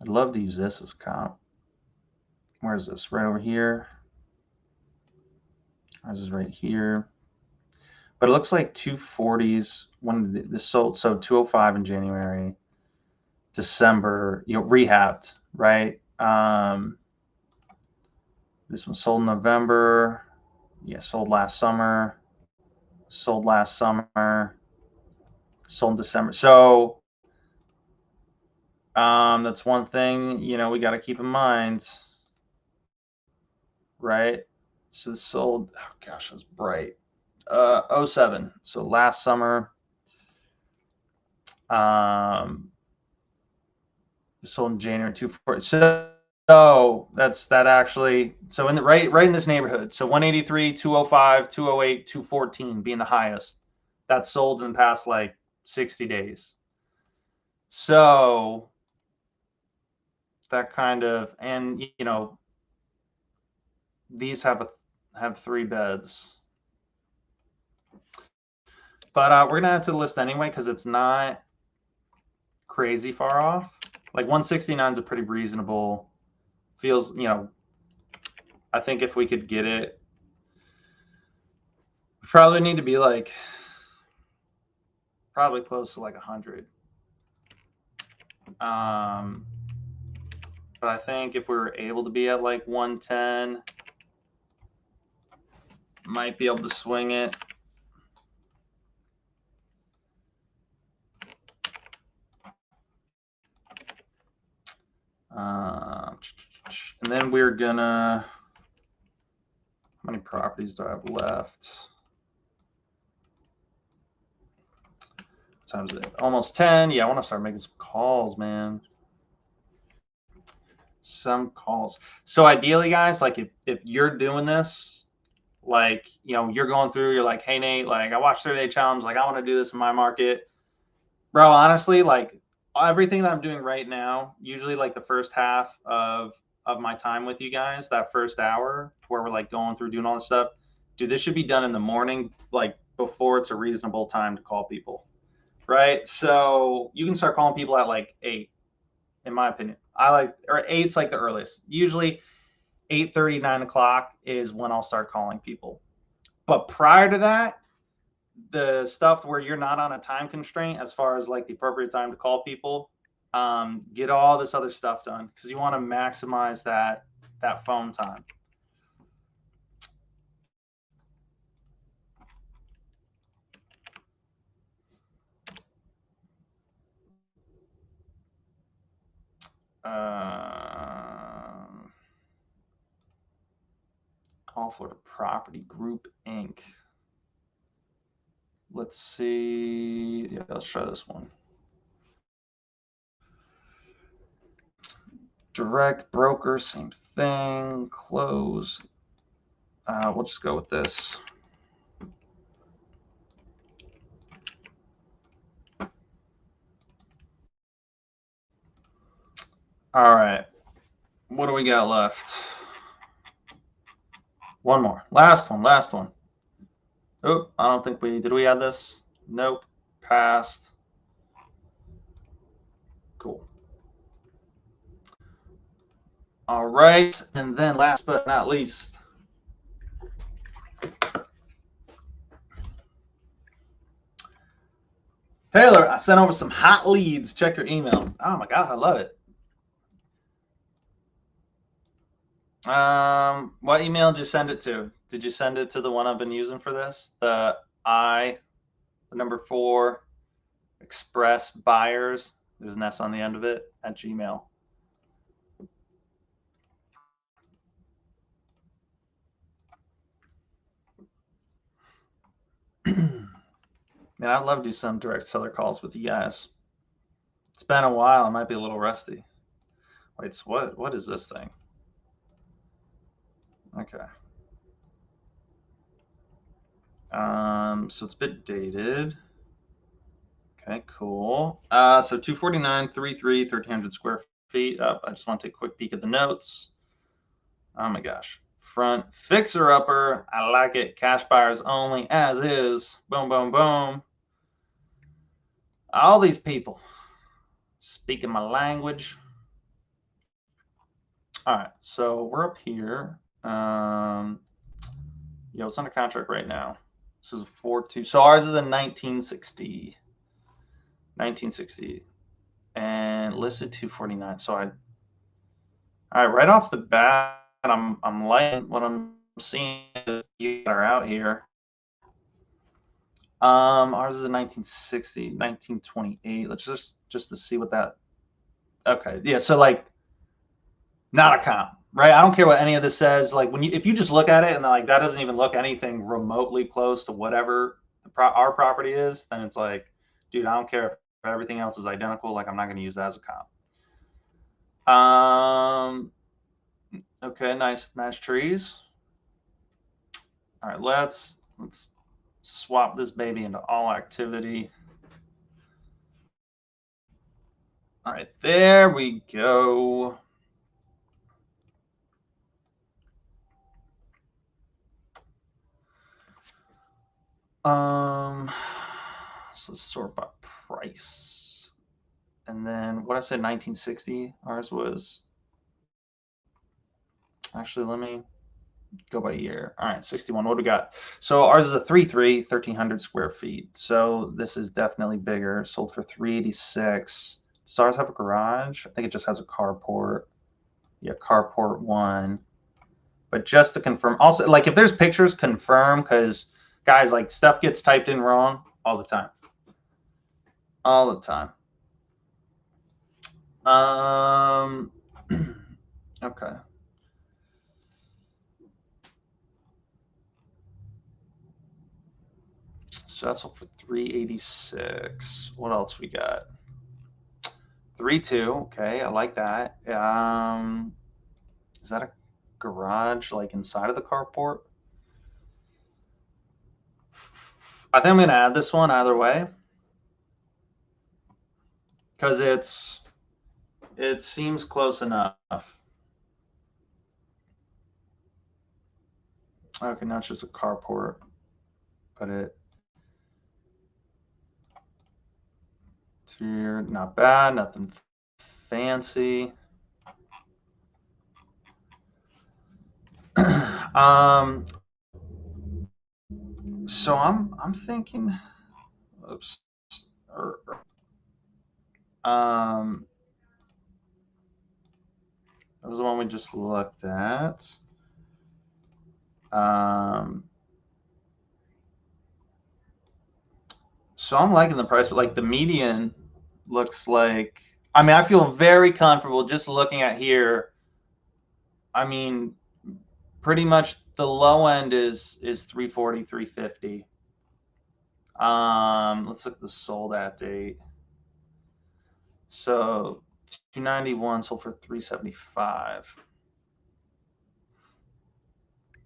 I'd love to use this as a comp. Where is this? Right over here. This is right here. But it looks like 240s when this sold. So 205 in January, December, rehabbed, right? This one sold in November. Yeah, sold last summer. Sold last summer. Sold in December. So that's one thing, we got to keep in mind, right? So this sold, oh gosh, that's bright. 07. So last summer. Sold in January 240. So that actually, so in the right in this neighborhood. So 183, 205, 208, 214 being the highest. That's sold in the past like 60 days. So that kind of, and these have 3 beds. But we're gonna add to the list anyway because it's not crazy far off. Like 169 is a pretty reasonable, feels, I think if we could get it, we probably need to be like, probably close to like 100. But I think if we were able to be at like 110, might be able to swing it. And then we're gonna, how many properties do I have left? What time is it? Almost 10. Yeah, I want to start making some calls, man. Some calls. So ideally, guys, like if you're doing this, like, you're going through, you're like, hey, Nate, like I watched 30-day challenge, like I want to do this in my market. Bro, honestly, like everything that I'm doing right now, usually like the first half of my time with you guys, that first hour where we're like going through doing all this stuff, dude, this should be done in the morning, like before it's a reasonable time to call people, right? So you can start calling people at like 8, in my opinion. Or 8's like the earliest. Usually 8:30, 9 o'clock is when I'll start calling people. But prior to that, the stuff where you're not on a time constraint as far as like the appropriate time to call people, get all this other stuff done because you want to maximize that phone time. Call Florida Property Group Inc. Let's see. Yeah, let's try this one. Direct broker, same thing. Close. We'll just go with this. All right. What do we got left? One more. Last one. Oh, I don't think did we add this? Nope. Passed. Cool. All right. And then last but not least, Taylor, I sent over some hot leads. Check your email. Oh my God, I love it. What email did you send it to? Did you send it to the one I've been using for this? The number 4, express buyers. There's an S on the end of it at Gmail. Man, I'd love to do some direct seller calls with you guys. It's been a while. I might be a little rusty. Wait, so what is this thing? Okay. So it's a bit dated. Okay, cool. So 249, 33, 1,300 square feet. I just want to take a quick peek at the notes. Oh my gosh. Front fixer upper. I like it. Cash buyers only as is. Boom, boom, boom. All these people speaking my language. All right, so we're up here. It's under contract right now. This is a 4.2. So ours is a 1960. 1960. And listed 249. So all right, right off the bat, I'm liking what I'm seeing. You are out here. Ours is a 1960, 1928. Let's just to see what that. Okay, yeah. So like, not a comp, right? I don't care what any of this says. Like if you just look at it and like that doesn't even look anything remotely close to whatever our property is, then it's like, dude, I don't care if everything else is identical. Like I'm not going to use that as a comp. Okay, nice trees. All right, let's swap this baby into all activity. All right, there we go. So let's sort by price. And then what I said, 1960, ours was, actually, let me go by year. All right, 61, what do we got? So ours is a 3.3, 1,300 square feet. So this is definitely bigger. Sold for 386. Does ours have a garage? I think it just has a carport. Yeah, carport 1. But just to confirm, also, like if there's pictures, confirm, because guys, like stuff gets typed in wrong all the time. All the time. Okay. So that's all for 386. What else we got? 3.2. Okay, I like that. Is that a garage like inside of the carport? I think I'm gonna add this one either way because it seems close enough. Okay, now it's just a carport, but interior, not bad, nothing fancy. So I'm thinking, oops, that was the one we just looked at. So I'm liking the price, but like the median looks like, I mean, I feel very comfortable just looking at here. I mean, pretty much the low end is 340, 350. Let's look at the sold at date. So 291 sold for 375.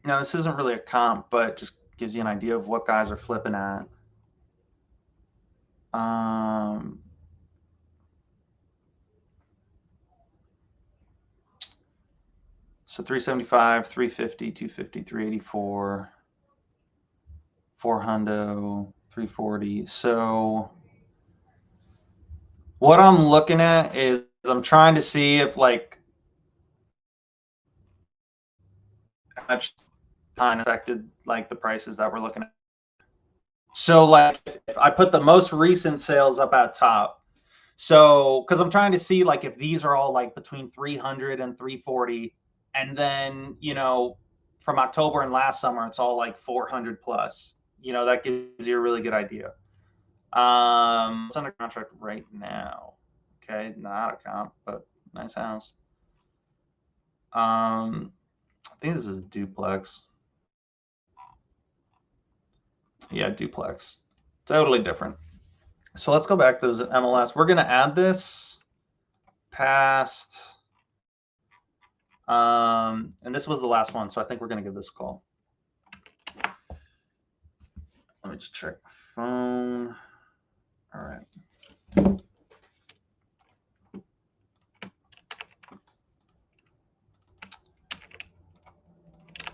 Now this isn't really a comp, but just gives you an idea of what guys are flipping at. So 375, 350, 250, 384, 400, 340. So what I'm looking at is I'm trying to see if like how much time affected like the prices that we're looking at. So like if I put the most recent sales up at top, so because I'm trying to see like if these are all like between 300 and 340, And then, you know, from October and last summer, it's all like 400 plus. You know, that gives you a really good idea. It's under contract right now. Okay, not a comp, but nice house. I think this is duplex. Yeah, duplex. Totally different. So let's go back to those MLS. We're gonna add this past, and this was the last one, so I think we're gonna give this a call. Let me just check my phone. All right.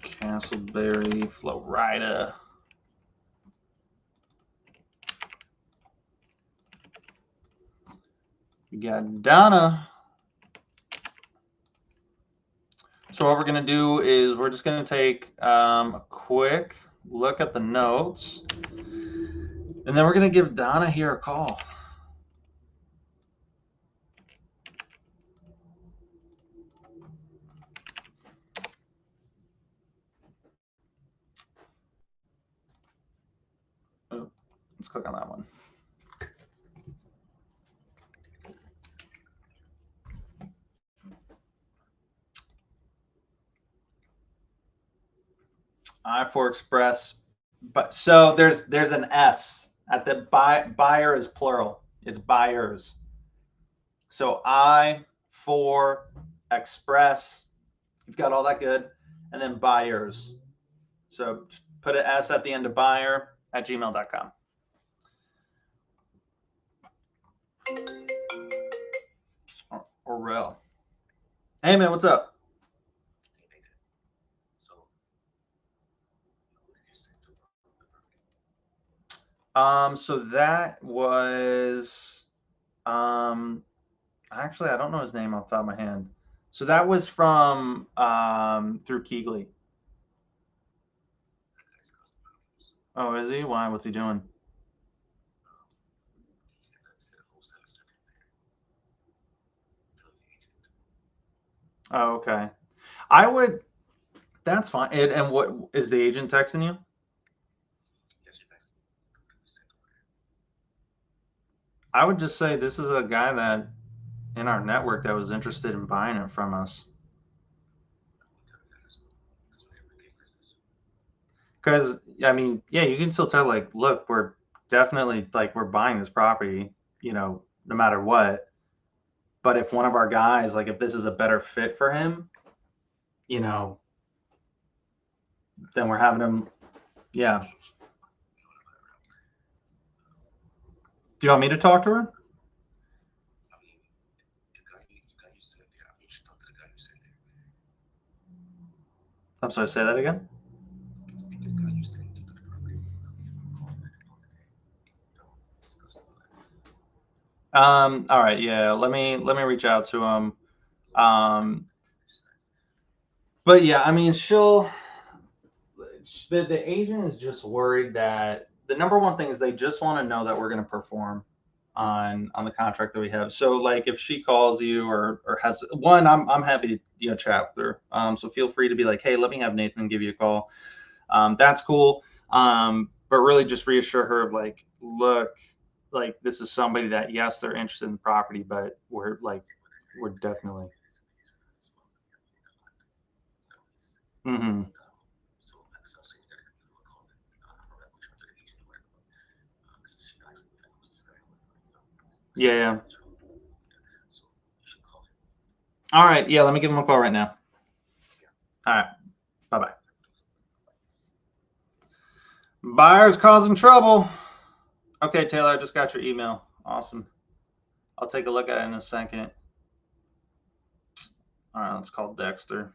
Castleberry, Florida. We got Donna. So what we're going to do is we're just going to take a quick look at the notes, and then we're going to give Donna here a call. Oh, let's click on that one. I4 Express, but so there's an S at the buyer is plural. It's buyers. So I4 Express, you've got all that good, and then buyers. So put an S at the end of buyer at gmail.com. Or real. Hey man, what's up? So that was, actually, I don't know his name off the top of my head. So that was from, through Keegley. Oh, is he? Why? What's he doing? Oh, okay. I would, that's fine. And what is the agent texting you? I would just say this is a guy that in our network that was interested in buying it from us. Because I mean, yeah, you can still tell like, look, we're definitely like we're buying this property, you know, no matter what. But if one of our guys, like if this is a better fit for him, you know, then we're having him, yeah. Do you want me to talk to her? I'm sorry, say that again. All right, yeah. Let me reach out to him. But yeah, I mean, the agent is just worried that the number one thing is they just want to know that we're going to perform on the contract that we have. So like if she calls you or has one, I'm happy to chat with her. So feel free to be like, hey, let me have Nathan give you a call. That's cool. But really just reassure her of like, look, like this is somebody that yes, they're interested in the property, but we're definitely. Mm-hmm. Yeah. All right. Yeah. Let me give him a call right now. All right. Bye bye. Buyers causing trouble. Okay, Taylor, I just got your email. Awesome. I'll take a look at it in a second. All right, let's call Dexter.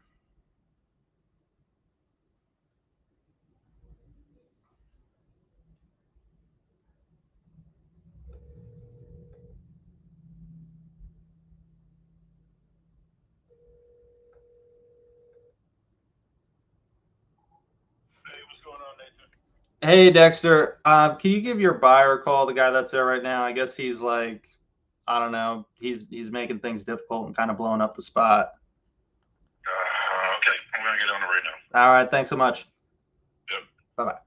Hey, Dexter. Can you give your buyer a call? The guy that's there right now. I guess he's like, I don't know. He's making things difficult and kind of blowing up the spot. going to get on it right now. All right. Thanks so much. Yep. Bye-bye.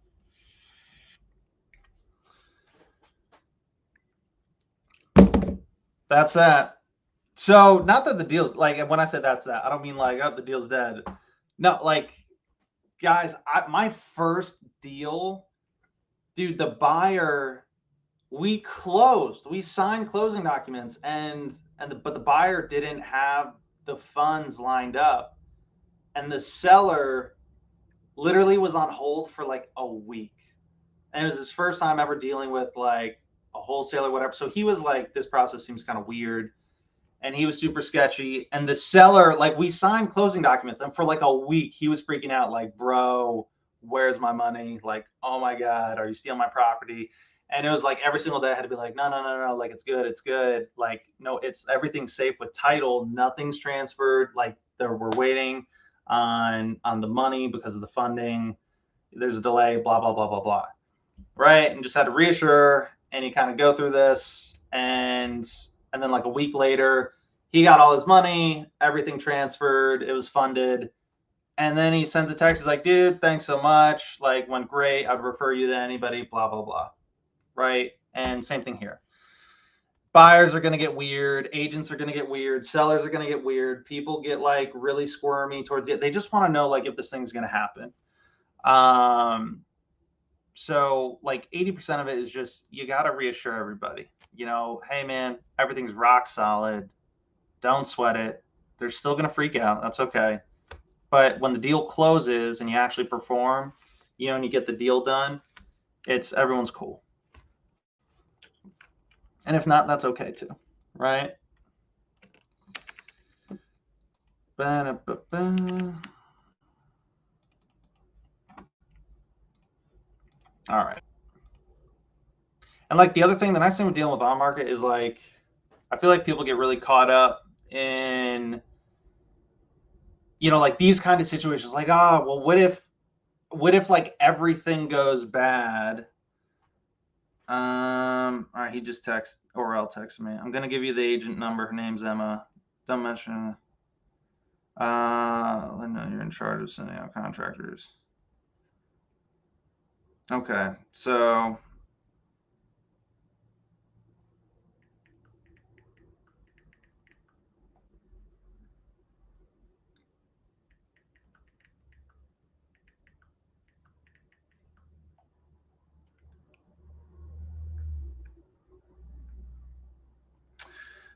That's that. So not that the deal's like, when I said that's that, I don't mean like, oh, the deal's dead. No, like, guys, my first deal, dude, the buyer, we signed closing documents, but the buyer didn't have the funds lined up, and the seller literally was on hold for like a week, and it was his first time ever dealing with like a wholesaler, whatever. So he was like, this process seems kind of weird, and he was super sketchy. And the seller, like, we signed closing documents, and for like a week he was freaking out, like, bro, where's my money? Like, oh my God, are you stealing my property? And it was like every single day I had to be like, no, like, it's good, like, no, it's everything's safe with title, nothing's transferred, like, we're waiting on the money because of the funding, there's a delay, blah blah blah blah blah, right? And just had to reassure, and you kind of go through this, and then like a week later, he got all his money, everything transferred, it was funded. And then he sends a text, he's like, dude, thanks so much, like, went great, I'd refer you to anybody, blah blah blah, right? And same thing here. Buyers are going to get weird, agents are going to get weird, sellers are going to get weird, people get like really squirmy towards it, they just want to know like if this thing's going to happen. So like 80% of it is just, you got to reassure everybody, you know, hey man, everything's rock solid, don't sweat it, they're still going to freak out, that's okay, but when the deal closes and you actually perform, you know, and you get the deal done, everyone's cool. And if not, that's okay too, right? All right. And like the other thing, the nice thing with dealing with on market is like, I feel like people get really caught up in, you know, like these kind of situations, like, well, what if like everything goes bad? All right, he just texted me. I'm gonna give you the agent number. Her name's Emma. Don't mention. Linda, you're in charge of sending out contractors. Okay, so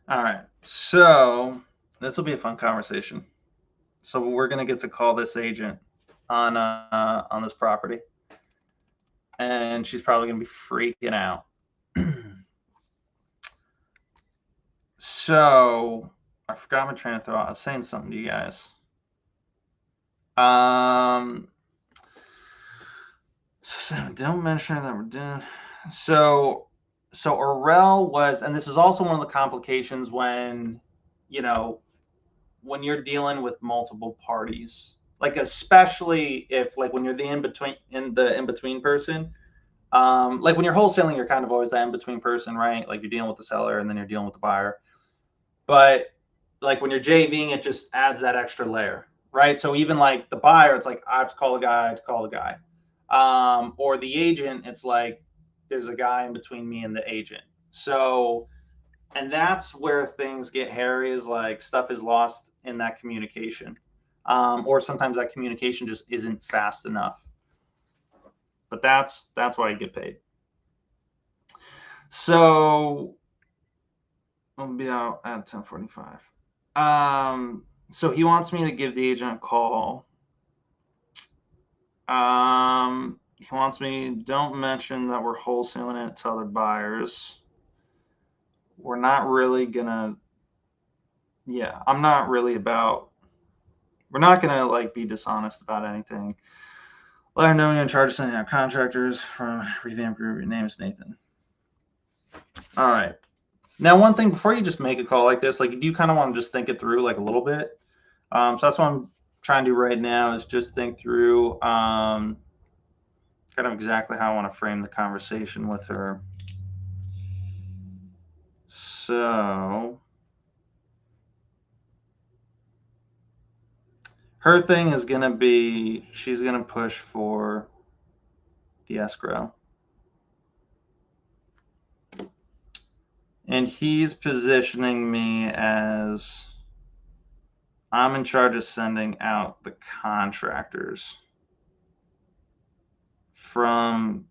all right, so this will be a fun conversation. So we're gonna get to call this agent on this property, and she's probably gonna be freaking out. So I forgot my train of thought. I was saying something to you guys. So don't mention that we're doing. So Orel was, and this is also one of the complications when, you know, when you're dealing with multiple parties, like especially if like when you're the in between person, like when you're wholesaling, you're kind of always the in between person, right? Like you're dealing with the seller and then you're dealing with the buyer. But like when you're JVing, it just adds that extra layer, right? So even like the buyer, it's like I have to call the guy, or the agent, it's like there's a guy in between me and the agent. So, and that's where things get hairy, is like stuff is lost in that communication, or sometimes that communication just isn't fast enough. But that's why you get paid. So I'll be out at 10:45. So he wants me to give the agent a call. He wants me, don't mention that we're wholesaling it to other buyers. We're not really gonna, yeah, I'm not really about, we're not gonna like be dishonest about anything. Let her know you're in charge of sending out contractors from Revamp Group. Your name is Nathan. All right. Now, one thing before you just make a call like this, like you do kind of want to just think it through like a little bit. So that's what I'm trying to do right now, is just think through kind of exactly how I want to frame the conversation with her. So her thing is going to be, she's going to push for the escrow. And he's positioning me as I'm in charge of sending out the contractors from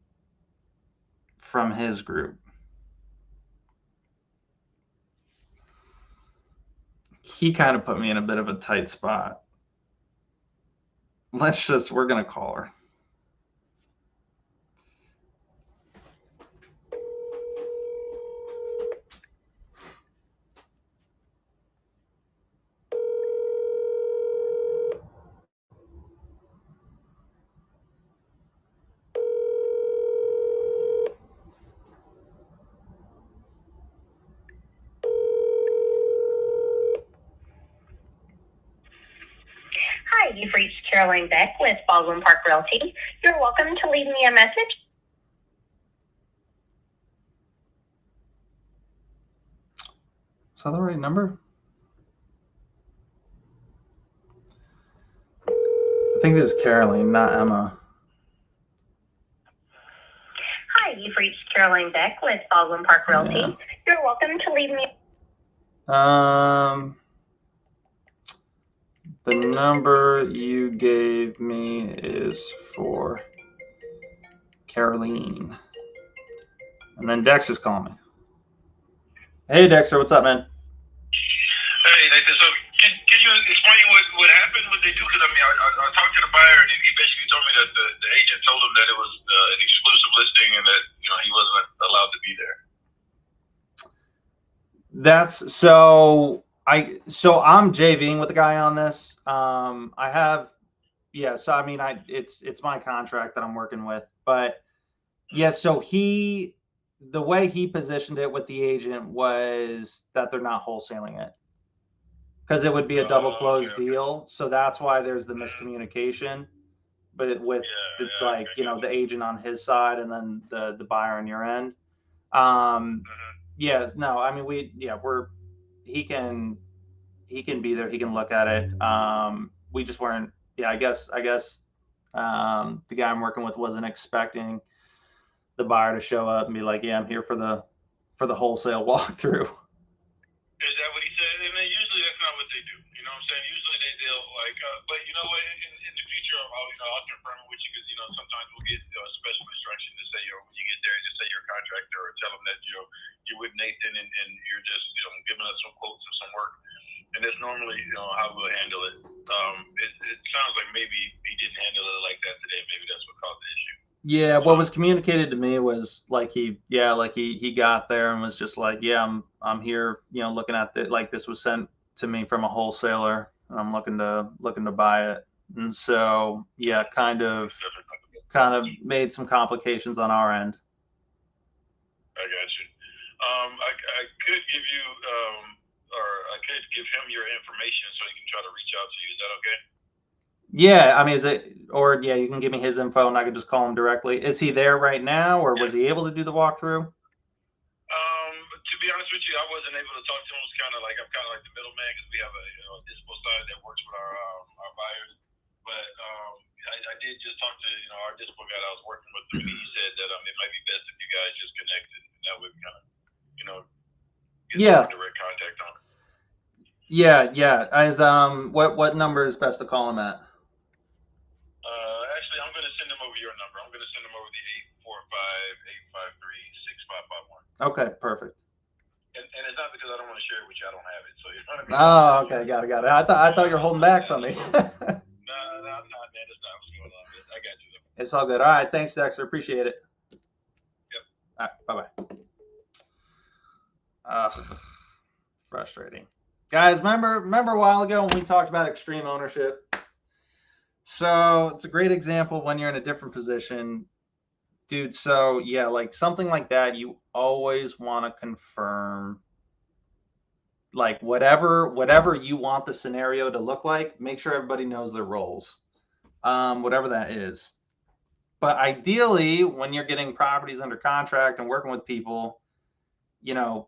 his group. He kind of put me in a bit of a tight spot. We're going to call her. Hi, you've reached Caroline Beck with Baldwin Park Realty. You're welcome to leave me a message. Is that the right number? I think this is Caroline, not Emma. Hi, you've reached Caroline Beck with Baldwin Park Realty. Yeah. You're welcome to leave me. The number you gave me is for Caroline. And then Dexter's calling me. Hey, Dexter, what's up, man? Hey, Nathan, so can you explain what happened, what they do? Because, I mean, I talked to the buyer, and he basically told me that the agent told him that it was an exclusive listing and that, he wasn't allowed to be there. So I'm JVing with the guy on this. So I mean, it's my contract that I'm working with, but yeah, so the way he positioned it with the agent was that they're not wholesaling it because it would be a double closed deal. So that's why there's the miscommunication, but with the agent on his side and then the buyer on your end. Yes, no, I mean, he can be there. He can look at it. We just weren't, I guess, the guy I'm working with wasn't expecting the buyer to show up and be like, yeah, I'm here for the wholesale walkthrough. Is that what he said? And then usually that's not what they do. You know what I'm saying? Usually they'll but you know what? In the future, I'll confirm it with you because sometimes we'll get special instruction to say when you get there, just say you're a contractor or tell them that you're with Nathan and you're just giving us some quotes of some work. And that's normally how we'll handle it. It sounds like maybe he didn't handle it like that today. Maybe that's what caused the issue. Yeah, what was communicated to me was he got there and was just like, yeah, I'm here, looking at this was sent to me from a wholesaler and I'm looking to buy it. And so, yeah, kind of made some complications on our end. I got you. I could give you or I could give him your information so he can try to reach out to you. Is that okay? Yeah, I mean, you can give me his info and I can just call him directly. Is he there right now, or was he able to do the walkthrough? To be honest with you, I wasn't able to talk to him. I'm kind of like the middleman because we have a dispo side that works with our buyers. But I did just talk to our dispo guy that I was working with. And he said that it might be best if you guys just connected, and that would kind of get direct contact on. Yeah. As what number is best to call him at? Actually, I'm going to send him over your number. I'm going to send him over the 845-853-6551. Okay, perfect. And it's not because I don't want to share it with you. I don't have it. So you know what I mean? Oh, okay, got it. I thought you were holding back from me. No, I'm not, man. It's not what's going on. I got you, though. It's all good. All right, thanks, Dexter. Appreciate it. Yep. All right, bye-bye. Frustrating. Guys, remember a while ago when we talked about extreme ownership? So it's a great example when you're in a different position. Dude, so yeah, something like that, you always want to confirm whatever you want the scenario to look like, make sure everybody knows their roles. Whatever that is. But ideally, when you're getting properties under contract and working with people, you're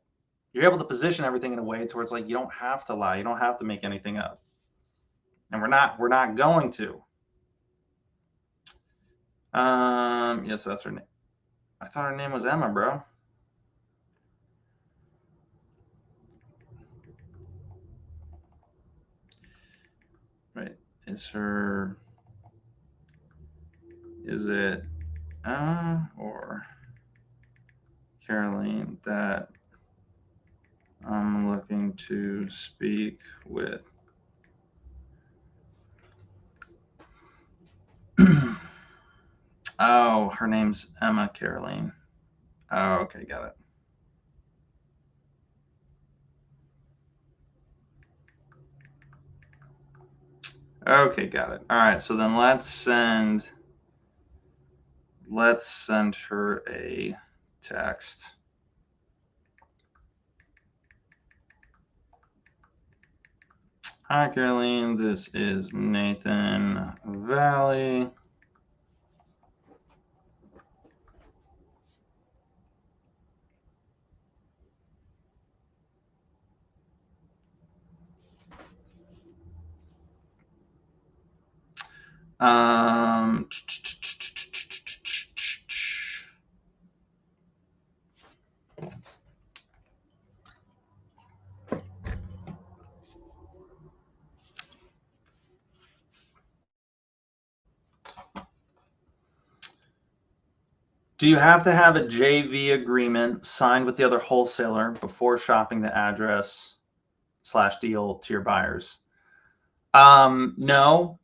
able to position everything in a way towards you don't have to lie, you don't have to make anything up. and we're not going to. Yes, that's her name. I thought her name was Emma, bro. Right. Is it Emma or Caroline that I'm looking to speak with? Oh, her name's Emma Caroline. Oh, okay, got it. Okay, got it. All right, so then let's send her a text. Hi, Caroline. This is Nathan Valle. Do you have to have a JV agreement signed with the other wholesaler before shopping the address / deal to your buyers? No,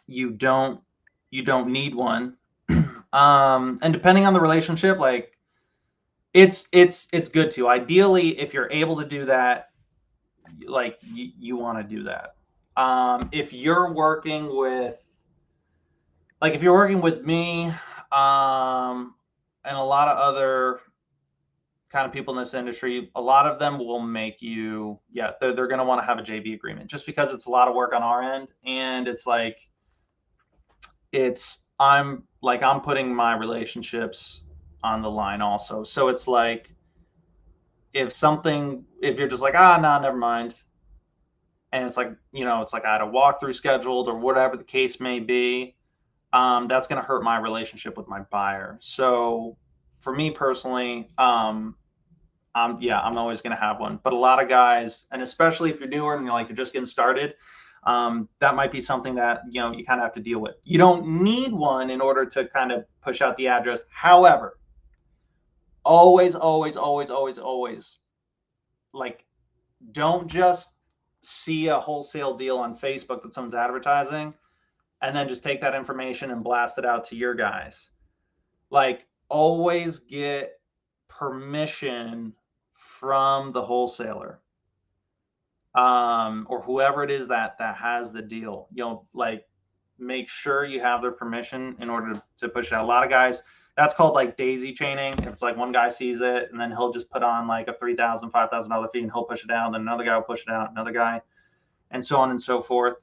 you don't. You don't need one. And depending on the relationship, like it's good to. Ideally, if you're able to do that, like you want to do that. If you're working with, like, if you're working with me, and a lot of other kind of people in this industry, a lot of them will make you, yeah, they're going to want to have a JV agreement just because it's a lot of work on our end. And it's like, I'm putting my relationships on the line also. So it's like, if you're just like, no, never mind. And it's like, it's like I had a walkthrough scheduled or whatever the case may be. That's going to hurt my relationship with my buyer. So for me personally, I'm always going to have one. But a lot of guys, and especially if you're newer and you're just getting started, that might be something that you kind of have to deal with. You don't need one in order to kind of push out the address. However, always, like, don't just see a wholesale deal on Facebook that someone's advertising and then just take that information and blast it out to your guys. Like, always get permission from the wholesaler, or whoever it is that has the deal. Like, make sure you have their permission in order to push it out. A lot of guys, that's called like daisy chaining. It's like one guy sees it and then he'll just put on like a $3,000, $5,000 fee and he'll push it out. Then another guy will push it out, another guy, and so on and so forth.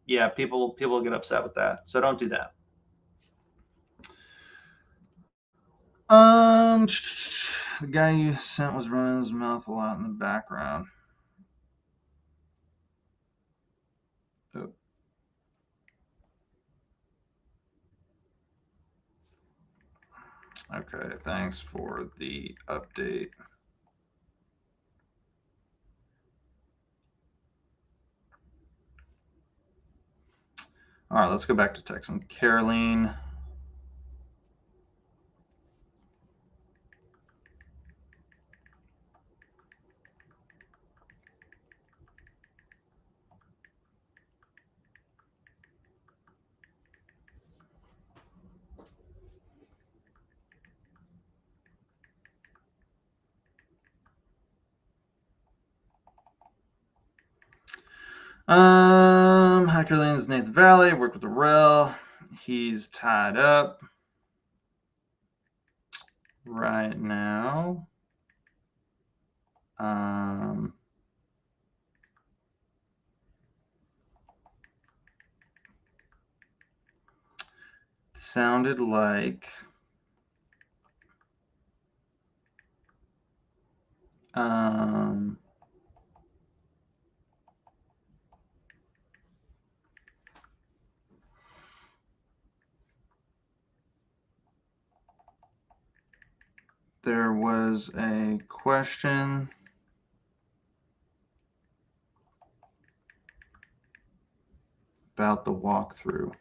Yeah, people get upset with that. So don't do that. The guy you sent was running his mouth a lot in the background. Oh. Okay, thanks for the update. All right, let's go back to texting Caroline. Hi, Caroline. This is Nathan Valle. Work with the rail. He's tied up right now. Sounded like there was a question about the walkthrough.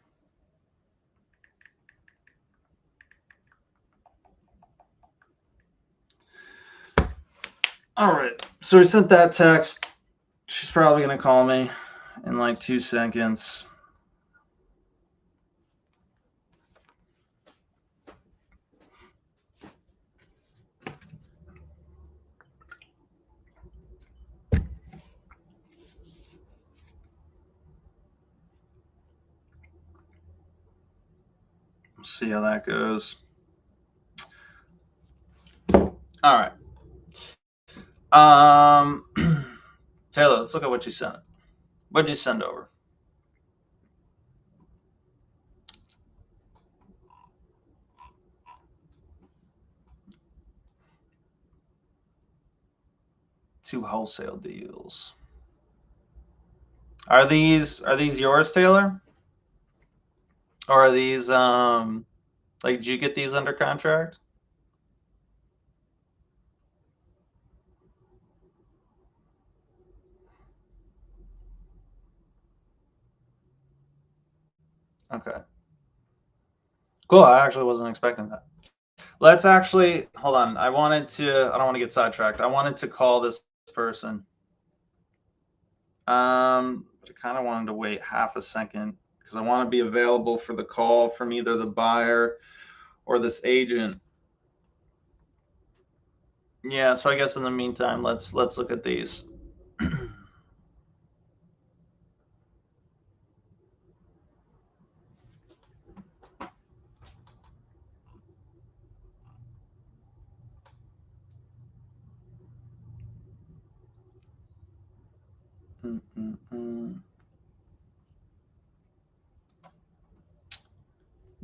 All right, so we sent that text. She's probably going to call me in like 2 seconds. See how that goes. All right. Taylor, let's look at what you sent. What'd you send over? Two wholesale deals. Are these yours, Taylor? Or are these like, did you get these under contract? Okay. Cool. I actually wasn't expecting that. Let's actually hold on. I don't want to get sidetracked. I wanted to call this person. But I kind of wanted to wait half a second because I want to be available for the call from either the buyer or this agent. Yeah, so I guess in the meantime, let's look at these.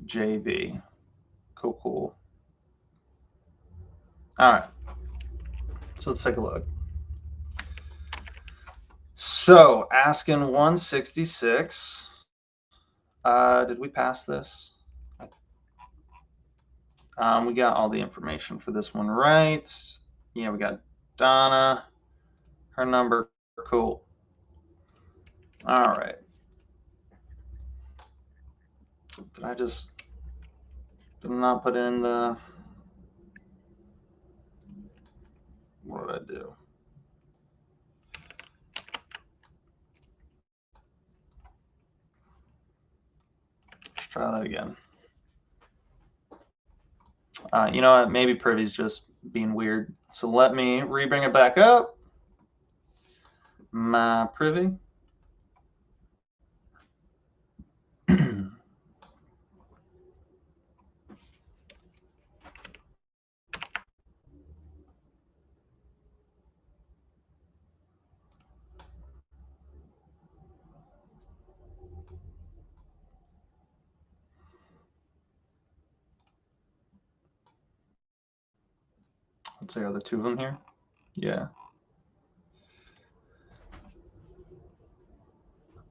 JB. Cool. All right. So let's take a look. So asking 166. Did we pass this? We got all the information for this one right. Yeah, we got Donna. Her number. Cool. All right. Did I not put in the, what did I do? Let's try that again. You know what? Maybe Privy's just being weird. So let me re-bring it back up. My Privy. Let's say, are the two of them here? Yeah.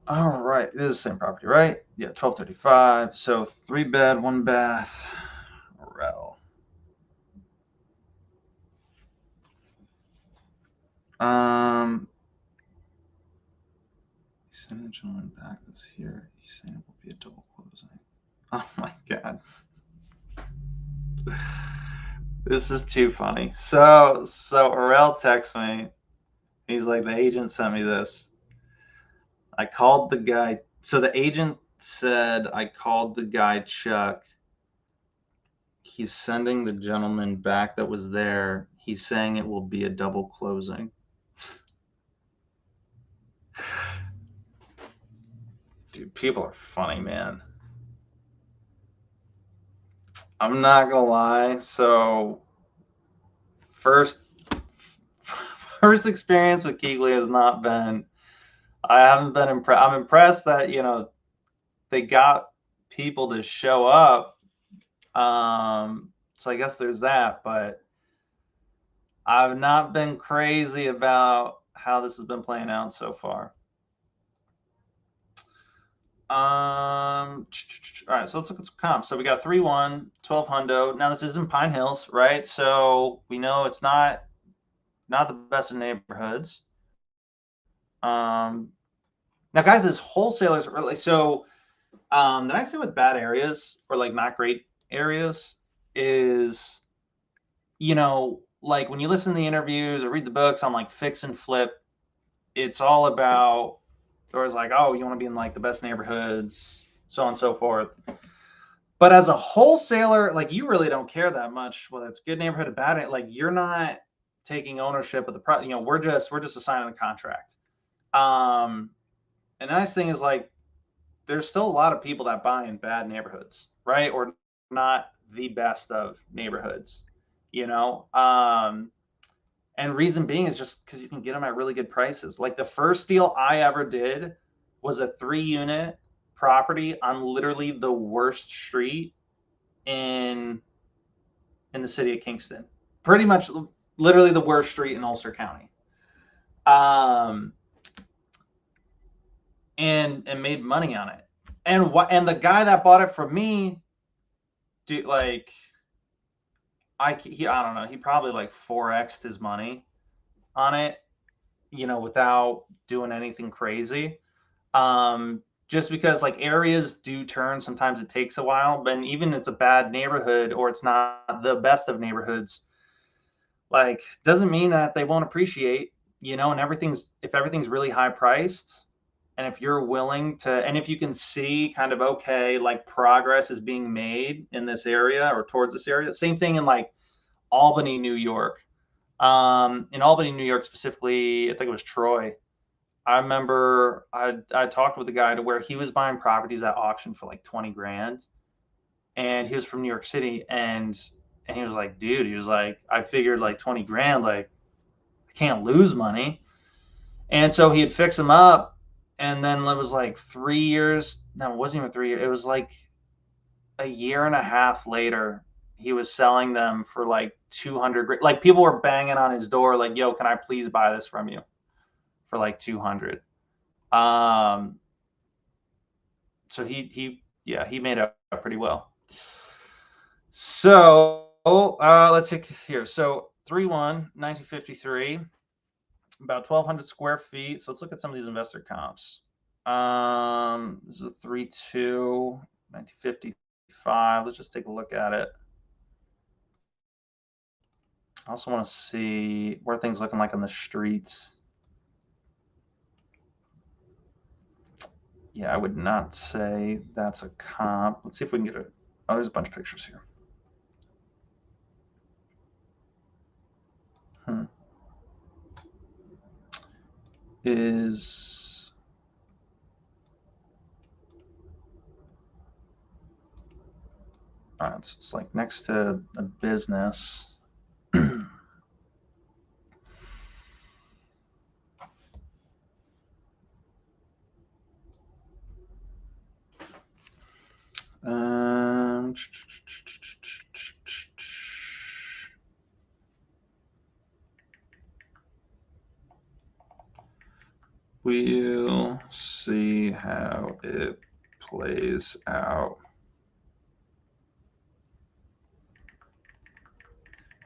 All right, this is the same property, right? Yeah, 1235. So 3 bed, 1 bath. Rel. He's saying the gentleman back was here. He's saying it will be a double closing. Oh my god. This is too funny. So Orel texts me. He's like, the agent sent me this. I called the guy. So the agent said I called the guy Chuck. He's sending the gentleman back that was there. He's saying it will be a double closing. Dude, people are funny, man. I'm not gonna lie. So first experience with Keegley has not been. I haven't been impressed. I'm impressed that they got people to show up. So I guess there's that, but I've not been crazy about how this has been playing out so far. All right, so let's look at some comps. So we got 3-1, 12 hundo. Now this is in Pine Hills, right? So we know it's not the best of neighborhoods. Now, guys, as wholesalers, really, so the nice thing with bad areas or like not great areas is, like when you listen to the interviews or read the books on like fix and flip, it's all about, or it's like, oh, you want to be in like the best neighborhoods, so on and so forth. But as a wholesaler, like you really don't care that much whether it's good neighborhood or bad. Like you're not taking ownership of the we're just assigning the contract. And the nice thing is like there's still a lot of people that buy in bad neighborhoods, right? Or not the best of neighborhoods, and reason being is just because you can get them at really good prices. Like the first deal I ever did was a 3-unit property on literally the worst street in the city of Kingston. Pretty much literally the worst street in Ulster County. And made money on it. And the guy that bought it from me, dude, like I don't know, he probably like 4x'd his money on it, without doing anything crazy. Just because like areas do turn, sometimes it takes a while, but even if it's a bad neighborhood or it's not the best of neighborhoods, like doesn't mean that they won't appreciate, and if everything's really high priced, and if you're willing to, and if you can see kind of, okay, like progress is being made in this area or towards this area. Same thing in like Albany, New York. In Albany, New York specifically, I think it was Troy. I remember I talked with a guy to where he was buying properties at auction for like 20 grand. And he was from New York City. And he was like, dude, he was like, I figured like 20 grand, like I can't lose money. And so he'd fix them up. And then it was like 3 years. No, it wasn't even 3 years. It was like a year and a half later, he was selling them for like 200. Like people were banging on his door, like, yo, can I please buy this from you for like 200? So he made up pretty well. So let's see here. So 3-1, 1953, about 1,200 square feet. So let's look at some of these investor comps. This is a 3-2, 1955. Let's just take a look at it. I also want to see where things looking like on the streets. Yeah, I would not say that's a comp. Let's see if we can get it. Oh, there's a bunch of pictures here. Is all right, so it's like next to a business. We'll see how it plays out.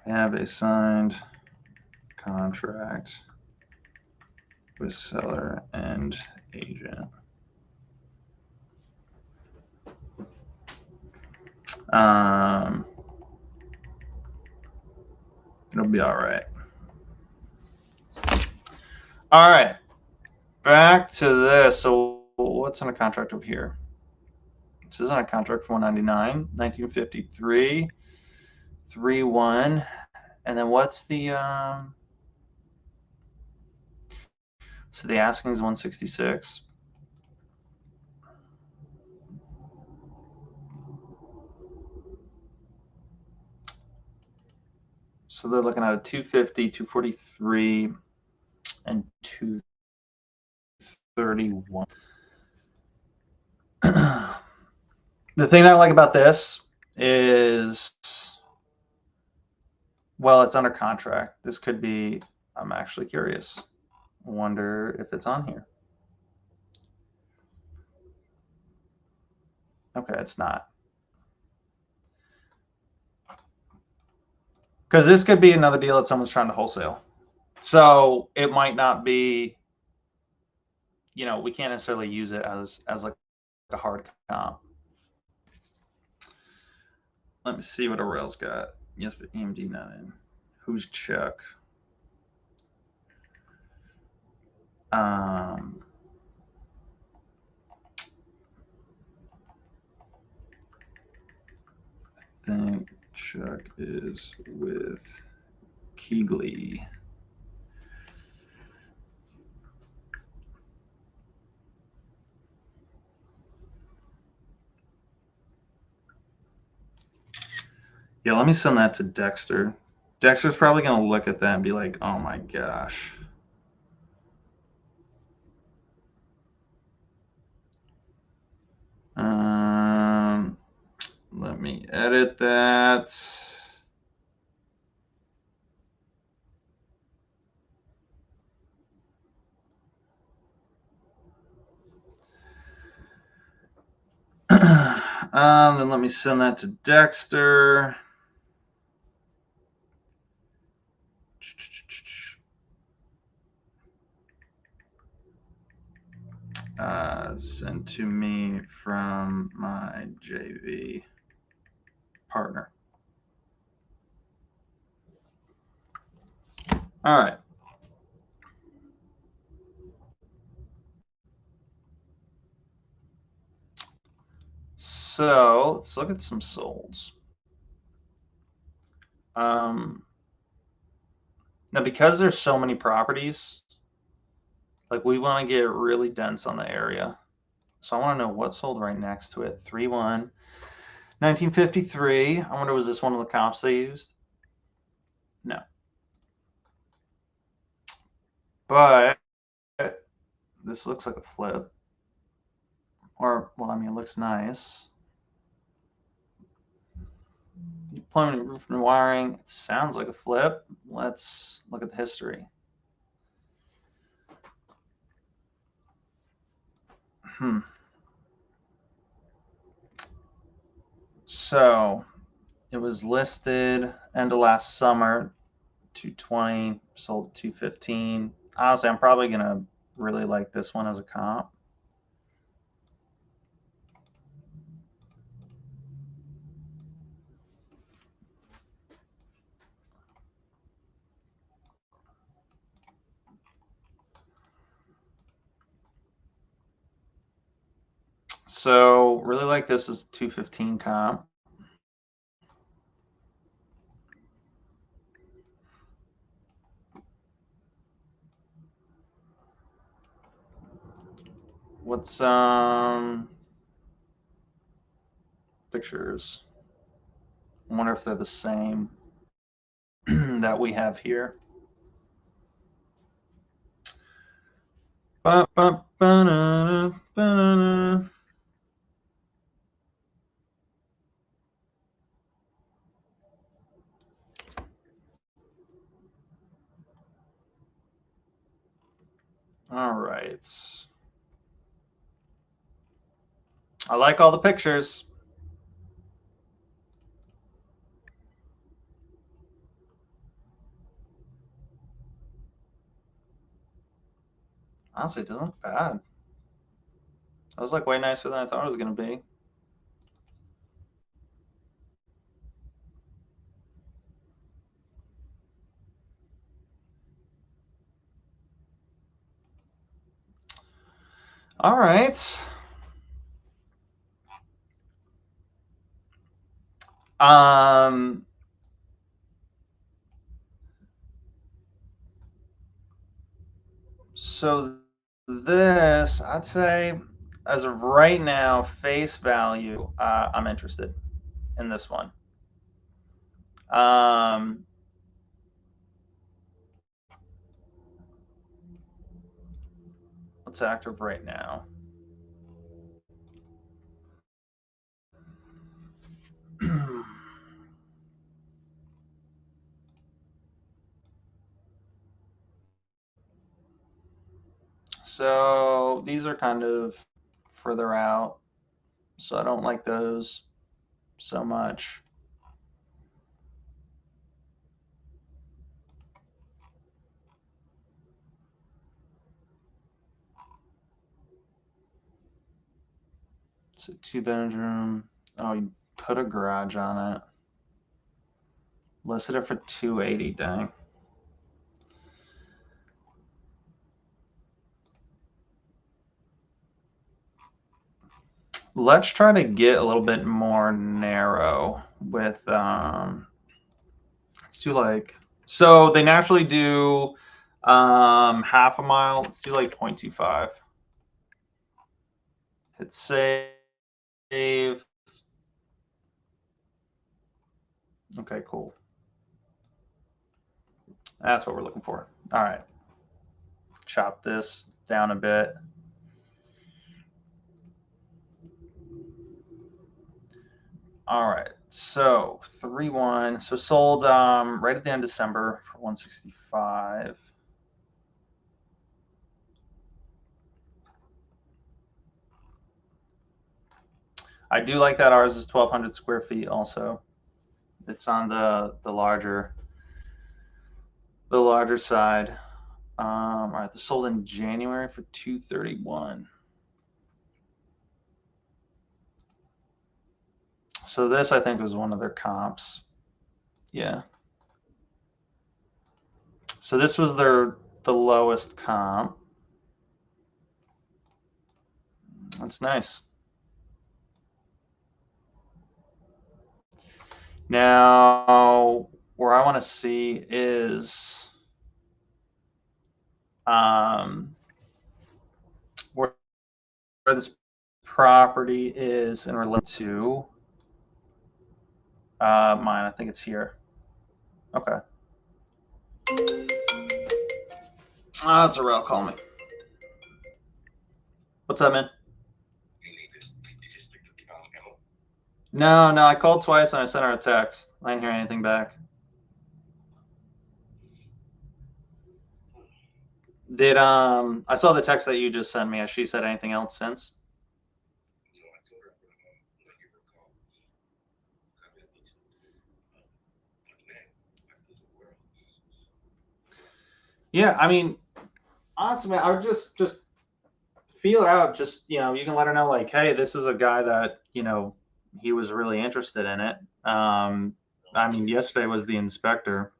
Have a signed contract with seller and agent. It'll be all right. All right, back to this. So what's on a contract over here? This is on a contract for 199, 1953, 3-1, and then what's the so the asking is 166. So they're looking at a 250, 243, and 231. The thing that I like about this is, well, it's under contract. This could be, I'm actually curious. I wonder if it's on here. Okay, it's not. Because this could be another deal that someone's trying to wholesale. So it might not be, you know, we can't necessarily use it as like a hard comp. Let me see what a rail's got. Yes, but EMD not in. Who's Chuck? I think Chuck is with Keegley. Yeah, let me send that to Dexter. Dexter's probably going to look at that and be like, oh my gosh. Let me edit that. Then let me send that to Dexter. Sent to me from my JV partner. All right. So let's look at some solds. Now, because there's so many properties, like we want to get really dense on the area. So I want to know what sold right next to it. 3-1, 1953. I wonder, was this one of the comps they used? No. But this looks like a flip. Or, well, I mean, it looks nice. Plumbing, roof, and wiring. It sounds like a flip. Let's look at the history. So it was listed end of last summer, 220, sold 215. Honestly, I'm probably gonna really like this one as a comp. So really like this as 215 comp. What's pictures? I wonder if they're the same that we have here. All right. I like all the pictures. Honestly, it doesn't look bad. That was like way nicer than I thought it was going to be. All right. So this, I'd say, as of right now, face value, I'm interested in this one. What's active right now? So these are kind of further out. So I don't like those so much. It's a 2-bedroom. Oh, you put a garage on it. Listed it for $280. Dang. Let's try to get a little bit more narrow with let's do like, so they naturally do half a mile. Let's do like 0.25. Hit save. Okay, cool. That's what we're looking for. All right. Chop this down a bit. All right. So 3-1. So sold right at the end of December for 165. I do like that ours is 1,200 square feet also. It's on the larger side. All right, this sold in January for 231. So this I think was one of their comps. Yeah. So this was the lowest comp. That's nice. Now, where I want to see is where this property is in relation to mine. I think it's here. Okay. That's a rail. Call me. What's up, man? No, I called twice and I sent her a text. I didn't hear anything back. Did I saw the text that you just sent me. Has she said anything else since? Yeah, I mean, honestly, man, I would just feel it out. Just, you can let her know, like, hey, this is a guy that, he was really interested in it. I mean, yesterday was the inspector.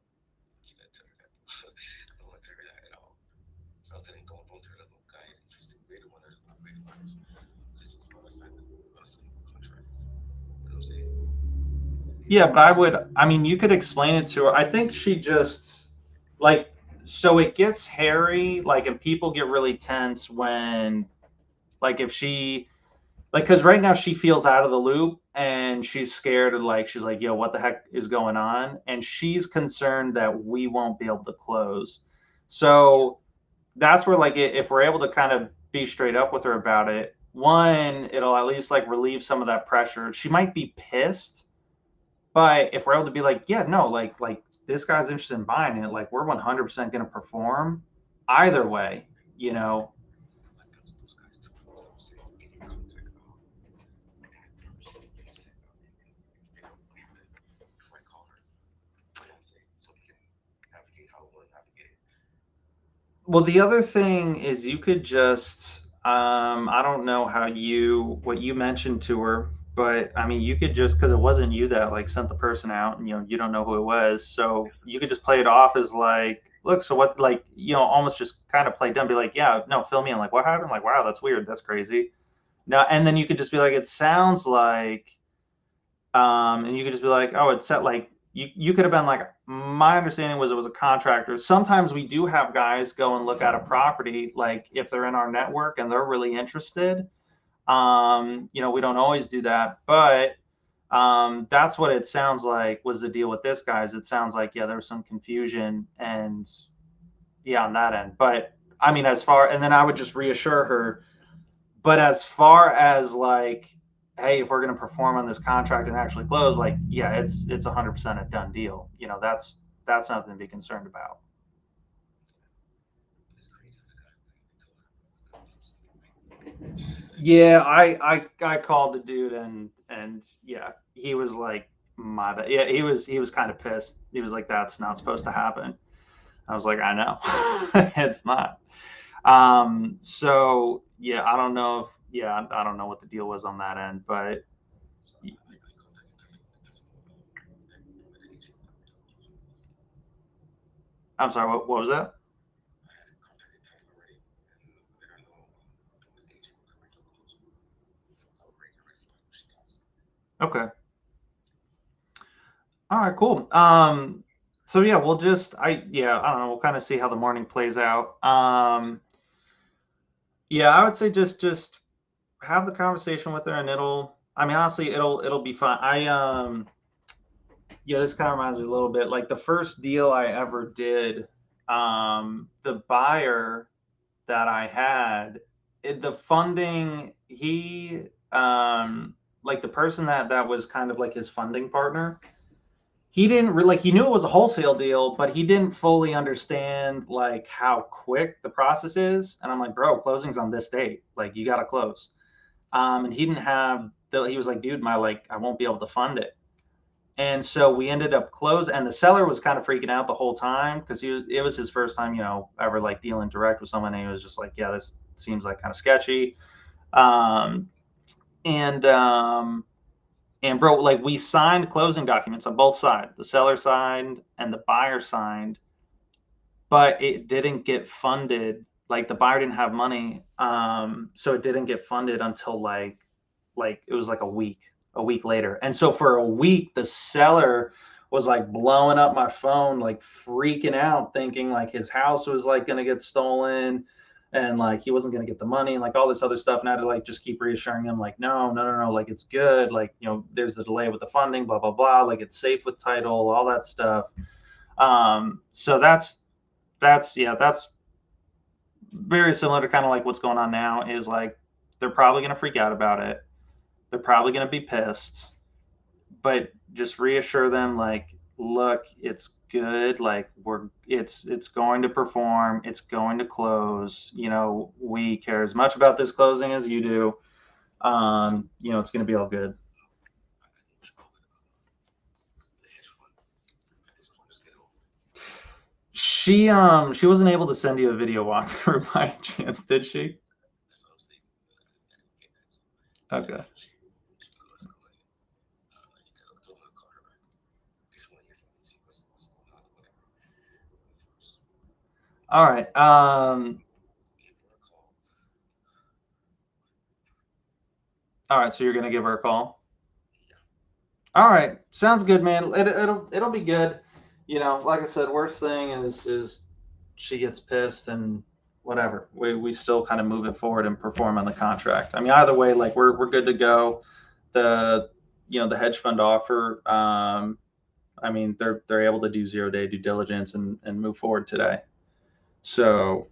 Yeah, but you could explain it to her. I think she just, like, so it gets hairy, like, and people get really tense when, like, if she, like, because right now she feels out of the loop and she's scared of, like, she's like, yo, what the heck is going on? And she's concerned that we won't be able to close. So that's where, like, if we're able to kind of be straight up with her about it, one, it'll at least, like, relieve some of that pressure. She might be pissed, but if we're able to be like, yeah, no, like this guy's interested in buying it, like, we're 100% going to perform either way, Well, the other thing is you could just, I don't know what you mentioned to her, but I mean, you could just, because it wasn't you that, like, sent the person out, and you don't know who it was, so you could just play it off as like, look, so what, like, almost just kind of play dumb, be like, yeah, no, fill me in, like, what happened? Like, wow, that's weird, that's crazy. Now, and then you could just be like, it sounds like, and you could just be like, oh, it's set, like, you could have been like, my understanding was it was a contractor. Sometimes we do have guys go and look at a property, like, if they're in our network and they're really interested. We don't always do that, but that's what it sounds like was the deal with this guy's. It sounds like, yeah, there was some confusion, and yeah, on that end. But I mean, and then I would just reassure her, but as far as, like, hey, if we're going to perform on this contract and actually close, like, yeah, it's 100% a done deal. That's nothing to be concerned about. Yeah, I called the dude and yeah, he was like my bad. Yeah, he was kind of pissed. He was like, that's not supposed to happen. I was like, I know. It's not. So yeah, I don't know if yeah, I don't know what the deal was on that end, but I'm sorry, what was that? Okay. All right, cool. So yeah, we'll just I don't know, we'll kind of see how the morning plays out. Yeah, I would say just have the conversation with her and I mean honestly it'll be fine. Yeah, this kind of reminds me a little bit like the first deal I ever did, the buyer that I had, the funding, like the person that was kind of like his funding partner, he didn't really like he knew it was a wholesale deal, but he didn't fully understand like how quick the process is. And I'm like, bro, closing's on this date. Like you gotta close. And he didn't have he was like, dude, my like I won't be able to fund it. And so we ended up close, and the seller was kind of freaking out the whole time because it was his first time, ever like dealing direct with someone. And he was just like, yeah, this seems like kind of sketchy. Um, and and bro, like we signed closing documents on both sides. The seller signed and the buyer signed, but it didn't get funded. Like the buyer didn't have money, so it didn't get funded until like it was like a week later. And so for a week, the seller was like blowing up my phone, like freaking out, thinking like his house was like gonna get stolen and like he wasn't gonna get the money and like all this other stuff. And I had to like just keep reassuring him, like, no, like it's good, like there's the delay with the funding, blah blah blah, like it's safe with title, all that stuff. So that's very similar to kind of like what's going on now is like they're probably going to freak out about it. They're probably going to be pissed, but just reassure them like, look, it's good. Like it's going to perform. It's going to close. We care as much about this closing as you do. It's going to be all good. She wasn't able to send you a video walkthrough by chance, did she? Okay. All right. All right. So you're gonna give her a call. All right. Sounds good, man. It'll be good. Like I said, worst thing is she gets pissed and whatever. We still kind of move it forward and perform on the contract. I mean, either way, like we're good to go. The the hedge fund offer. I mean, they're able to do 0 day due diligence and move forward today. So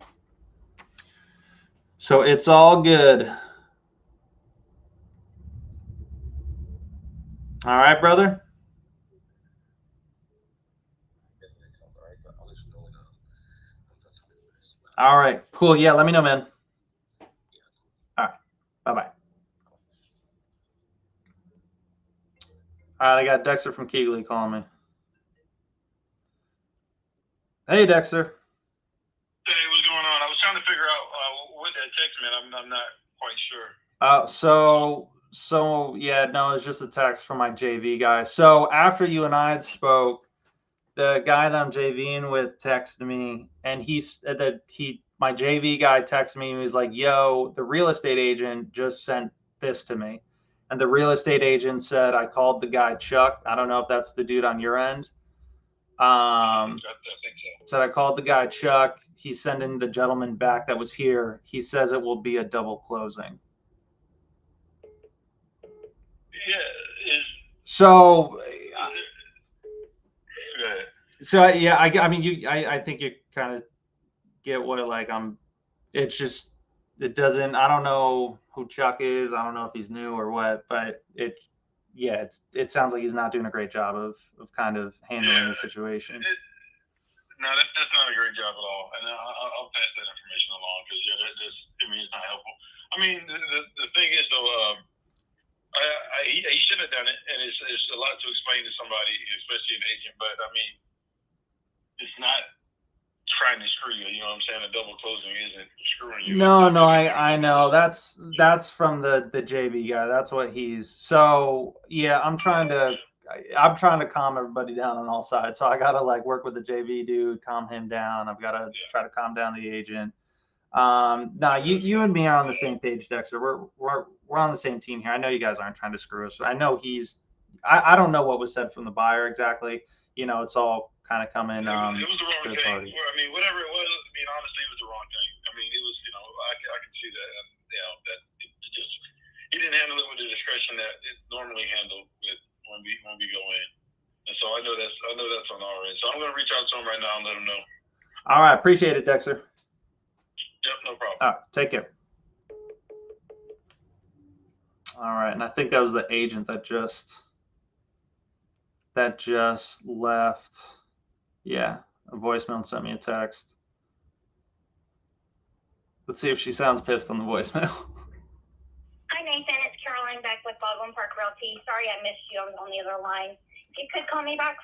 it's all good. All right, brother. All right, cool. Yeah, let me know, man. All right, bye bye. All right, I got Dexter from Keegley calling me. Hey, Dexter. Hey, what's going on? I was trying to figure out what that text meant. I'm not quite sure. So yeah, no, it's just a text from my JV guy. So after you and I had spoke, the guy that I'm JVing with texted me, and my JV guy texted me and he was like, "Yo, the real estate agent just sent this to me," and the real estate agent said, "I called the guy Chuck. I don't know if that's the dude on your end." I think so. Said I called the guy Chuck. He's sending the gentleman back that was here. He says it will be a double closing. Yeah. So, Yeah. I mean, I think you kind of get what like It's just it doesn't. I don't know who Chuck is. I don't know if he's new or what, but it sounds like he's not doing a great job of kind of handling the situation. No, that's not a great job at all, and I'll pass that information along because it's not helpful. I mean, the thing is though, he shouldn't have done it, and it's a lot to explain to somebody, especially an agent. But I mean, it's not trying to screw you. You know what I'm saying? A double closing isn't screwing you. No, I know. That's from the JV guy. That's what he's. So yeah, I'm trying to calm everybody down on all sides. So I gotta like work with the JV dude, calm him down. I've gotta try to calm down the agent. No, you and me are on the same page, Dexter. We're on the same team here. I know you guys aren't trying to screw us. I know I don't know what was said from the buyer exactly. You know, it's all kind of coming. It was the wrong thing. I mean, whatever it was. I mean, honestly, it was the wrong thing. I mean, it was. You know, I can see that. You know, that it just he didn't handle it with the discretion that it normally handled with when we go in. And so I know that's on our end. So I'm gonna reach out to him right now and let him know. All right, appreciate it, Dexter. Yep, no problem. All right, take care. All right, and I think that was the agent that just left. Yeah, a voicemail and sent me a text. Let's see if she sounds pissed on the voicemail. Hi, Nathan. It's Caroline Beck with Baldwin Park Realty. Sorry I missed you. I was on the other line. If you could call me back,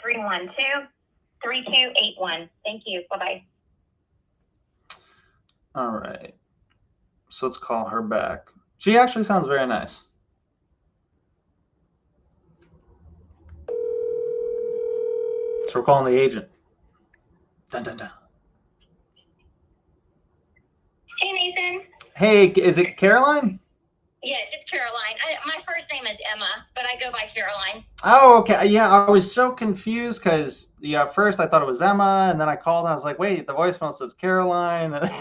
407-312-3281. Thank you. Bye-bye. All right. So let's call her back. She actually sounds very nice. So we're calling the agent. Dun, dun, dun. Hey, Nathan. Hey, is it Caroline? Yes, it's Caroline. My first name is Emma, but I go by Caroline. Oh, okay. Yeah, I was so confused because at first I thought it was Emma, and then I called and I was like, wait, the voicemail says Caroline. I know. My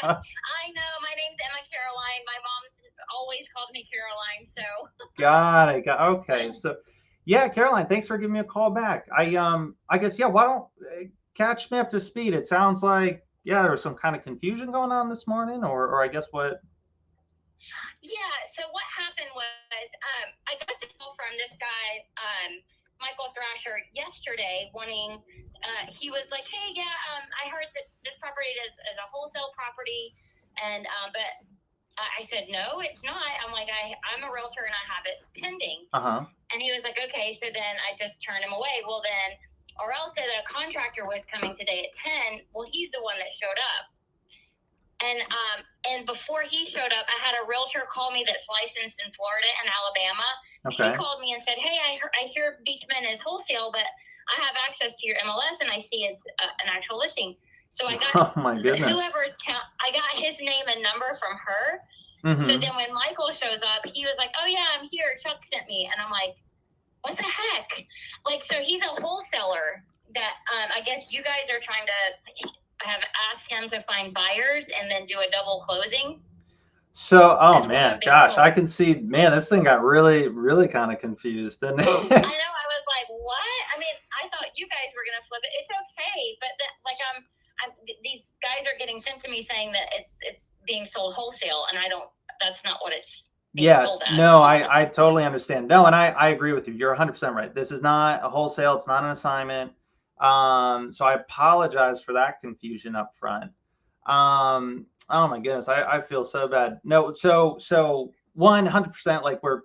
name's Emma Caroline. My mom's always called me Caroline, so. Got it. Okay. So, yeah, Caroline, thanks for giving me a call back. I guess, yeah, why don't catch me up to speed? It sounds like, yeah, there was some kind of confusion going on this morning, or I guess what? Yeah, so what happened was I got this call from this guy, Michael Thrasher, yesterday wanting, he was like, hey, yeah, I heard that this property is a wholesale property, and but I said, no, it's not. I'm like, I'm a realtor and I have it pending. Uh-huh. And he was like, okay, so then I just turned him away. Well, then Orel said that a contractor was coming today at 10. Well, he's the one that showed up. And before he showed up, I had a realtor call me that's licensed in Florida and Alabama. Okay. He called me and said, hey, I hear Beachman is wholesale, but I have access to your MLS and I see it's an actual listing. So I got oh my goodness. I got his name and number from her. Mm-hmm. So then when Michael shows up, he was like, oh yeah, I'm here. Chuck sent me. And I'm like, what the heck? Like, so he's a wholesaler that I guess you guys are trying to have asked him to find buyers and then do a double closing. So, oh man, gosh, I can see, man, this thing got really, really kind of confused, didn't it? I know. I was like, what? I mean, I thought you guys were going to flip it. It's okay. But these guys are getting sent to me saying that it's being sold wholesale, and that's not what it's being sold as. No, I totally understand. No, and I agree with you. You're 100% right. This is not a wholesale. It's not an assignment. So I apologize for that confusion up front. Oh my goodness, I feel so bad. No, so 100%, like we're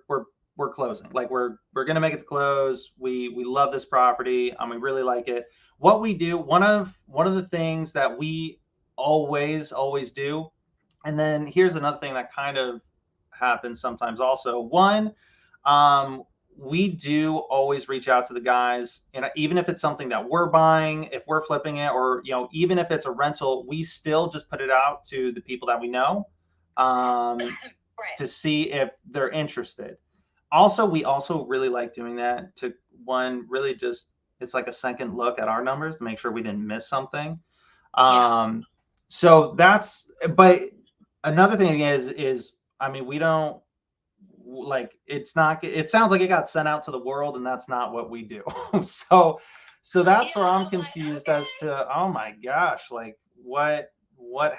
closing. Like we're gonna make it to close. We love this property. We really like it. What we do, one of the things that we always do, and then here's another thing that kind of happens sometimes also. One, we do always reach out to the guys, and even if it's something that we're buying, if we're flipping it, or even if it's a rental, we still just put it out to the people that we know right. to see if they're interested. Also, we also really like doing that to really just, it's like a second look at our numbers to make sure we didn't miss something. So that's, but another thing is, we don't, like, it sounds like it got sent out to the world, and that's not what we do. so that's where I'm confused as to, oh my gosh, like what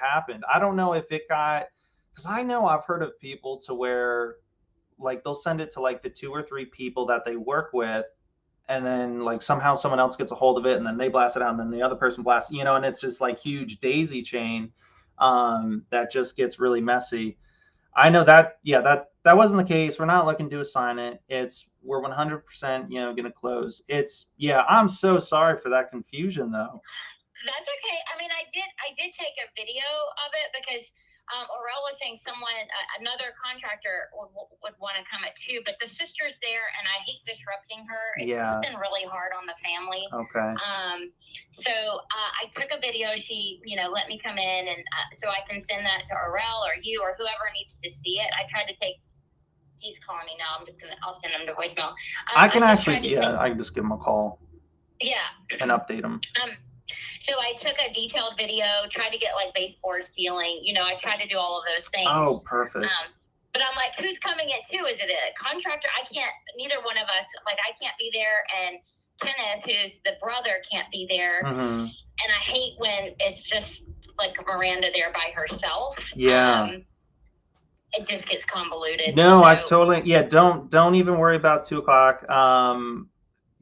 happened? I don't know if it got, because I know I've heard of people to where like they'll send it to like the 2 or 3 people that they work with, and then like somehow someone else gets a hold of it, and then they blast it out, and then the other person blasts, and it's just like huge daisy chain that just gets really messy. I know that, yeah, that wasn't the case. We're not looking to assign it. We're 100%, going to close. Yeah, I'm so sorry for that confusion though. That's okay. I mean, I did take a video of it because Aurel was saying another contractor would want to come at 2, but the sister's there, and I hate disrupting her. It's just been really hard on the family. Okay. So I took a video. She, let me come in, and so I can send that to Aurel or you or whoever needs to see it. I tried to take. He's calling me now. I'll send him to voicemail. I can actually, I can just give him a call. Yeah. And update him. So I took a detailed video, tried to get like baseboard ceiling. I tried to do all of those things. Oh, perfect. But I'm like, who's coming at 2? Is it a contractor? I can't. Neither one of us. Like, I can't be there, and Kenneth, who's the brother, can't be there. Mm-hmm. And I hate when it's just like Miranda there by herself. Yeah. It just gets convoluted. No, I totally. Yeah. Don't even worry about 2:00.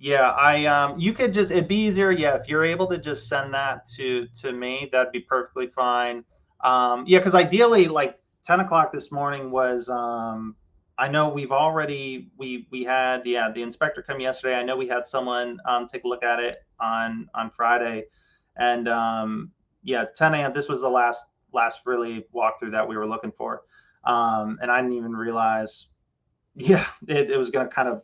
Yeah, you could just, it'd be easier. Yeah, if you're able to just send that to me, that'd be perfectly fine. Yeah, because ideally, like 10 o'clock this morning was, I know we've already, we had, the inspector come yesterday. I know we had someone take a look at it on Friday. And yeah, 10 a.m. This was the last really walkthrough that we were looking for. And I didn't even realize, yeah, it was going to kind of.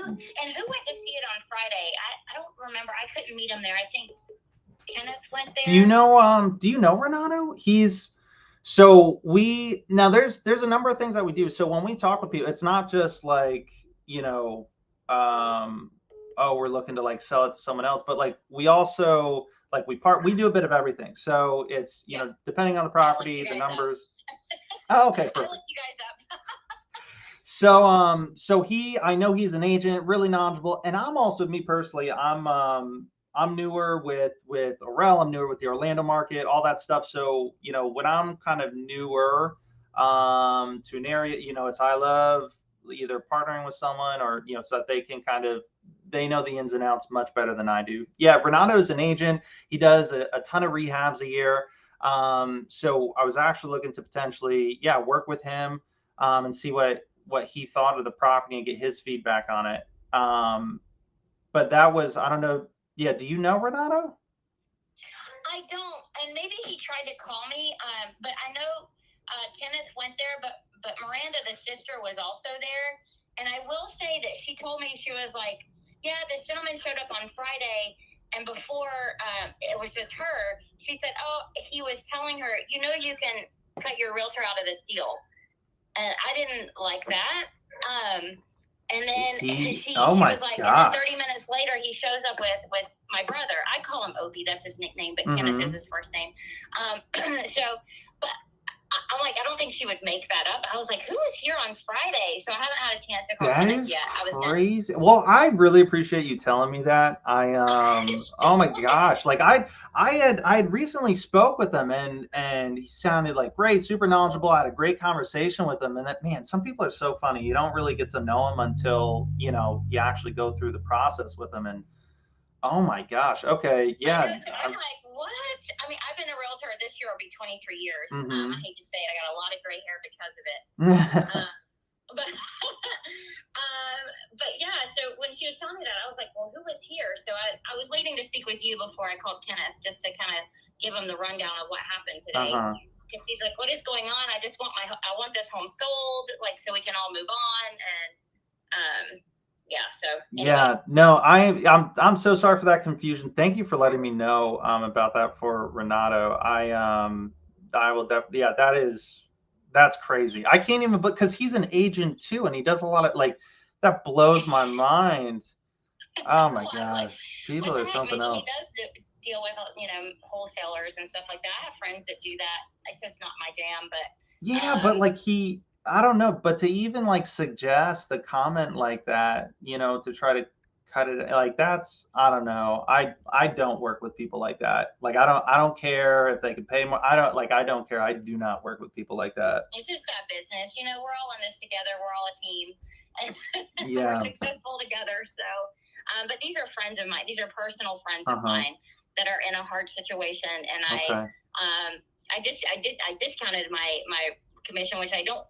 Who went to see it on Friday? I don't remember. I couldn't meet him there. I think Kenneth went there. Do you know Renato? There's a number of things that we do. So when we talk with people, it's not just like, we're looking to like sell it to someone else, but like we also like we do a bit of everything. So it's, depending on the property, the numbers. Oh, okay, perfect. I looked you guys up. So, I know he's an agent, really knowledgeable, and I'm also, me personally, I'm newer with Aurel, I'm newer with the Orlando market, all that stuff. So, when I'm kind of newer to an area, it's, I love either partnering with someone or, so that they can they know the ins and outs much better than I do. Yeah, Renato's an agent. He does a ton of rehabs a year. So I was actually looking to potentially, work with him and see what he thought of the property and get his feedback on it. But that was, I don't know. Yeah. Do you know Renato? I don't. And maybe he tried to call me. But I know Kenneth went there, but Miranda, the sister, was also there. And I will say that she told me, she was like, yeah, this gentleman showed up on Friday. And before it was just her, she said, oh, he was telling her, you can cut your realtor out of this deal. And I didn't like that. And then she was like, and then 30 minutes later, he shows up with my brother. I call him Opie. That's his nickname, but Kenneth is his first name. But I'm like, I don't think she would make that up. I was like, who was here on Friday? So I haven't had a chance to call Kenneth yet. That is crazy. Well, I really appreciate you telling me that. Oh my gosh. Like I had recently spoke with him and he sounded like great, super knowledgeable. I had a great conversation with him. And that, man, some people are so funny. You don't really get to know them until, you actually go through the process with them. And oh my gosh. Okay. Yeah. I'm like, what? I mean, I've been a realtor. This year will be 23 years. I hate to say it. I got a lot of gray hair because of it. But yeah, so when she was telling me that, I was like, well, who was here? So I was waiting to speak with you before I called Kenneth, just to kind of give him the rundown of what happened today. Because he's like, what is going on? I want this home sold, like, so we can all move on. And yeah, so anyway. Yeah, no, I'm so sorry for that confusion. Thank you for letting me know about that for Renato. I will definitely, yeah, that's crazy. I can't even, because he's an agent too, and he does a lot of, like, that blows my mind. Oh my gosh, people are something else. He does deal with wholesalers and stuff like that. I have friends that do that. It's just not my jam, but yeah, but like I don't know, but to even like suggest a comment like that, to try to cut it, like that's, I don't know. I don't work with people like that. Like I don't care if they could pay more. I don't care. I do not work with people like that. It's just bad business. We're all in this together. We're all a team. And yeah. we're successful together. So, but these are friends of mine. These are personal friends of mine that are in a hard situation. And I discounted my commission, which I don't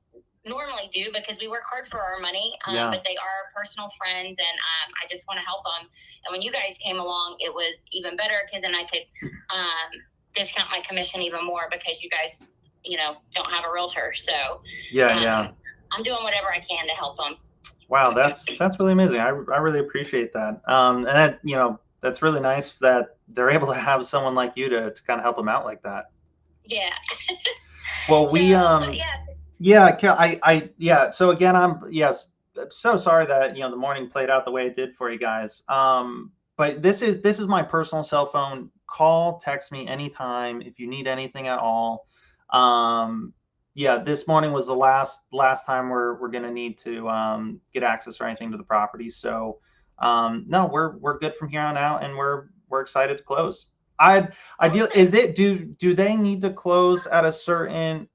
normally do because we work hard for our money, Yeah. but they are personal friends, and I just want to help them. And when you guys came along, it was even better because then I could discount my commission even more because you guys, don't have a realtor. So Yeah. I'm doing whatever I can to help them. Wow, that's really amazing. I really appreciate that. And that, that's really nice that they're able to have someone like you to kind of help them out like that. Yeah. Well, we yeah. yeah. So again, I'm so sorry that the morning played out the way it did for you guys. But this is my personal cell phone. Call, text me anytime if you need anything at all. Yeah, this morning was the last time we're gonna need to get access or anything to the property. So no, we're good from here on out, and we're excited to close. Is it do they need to close at a certain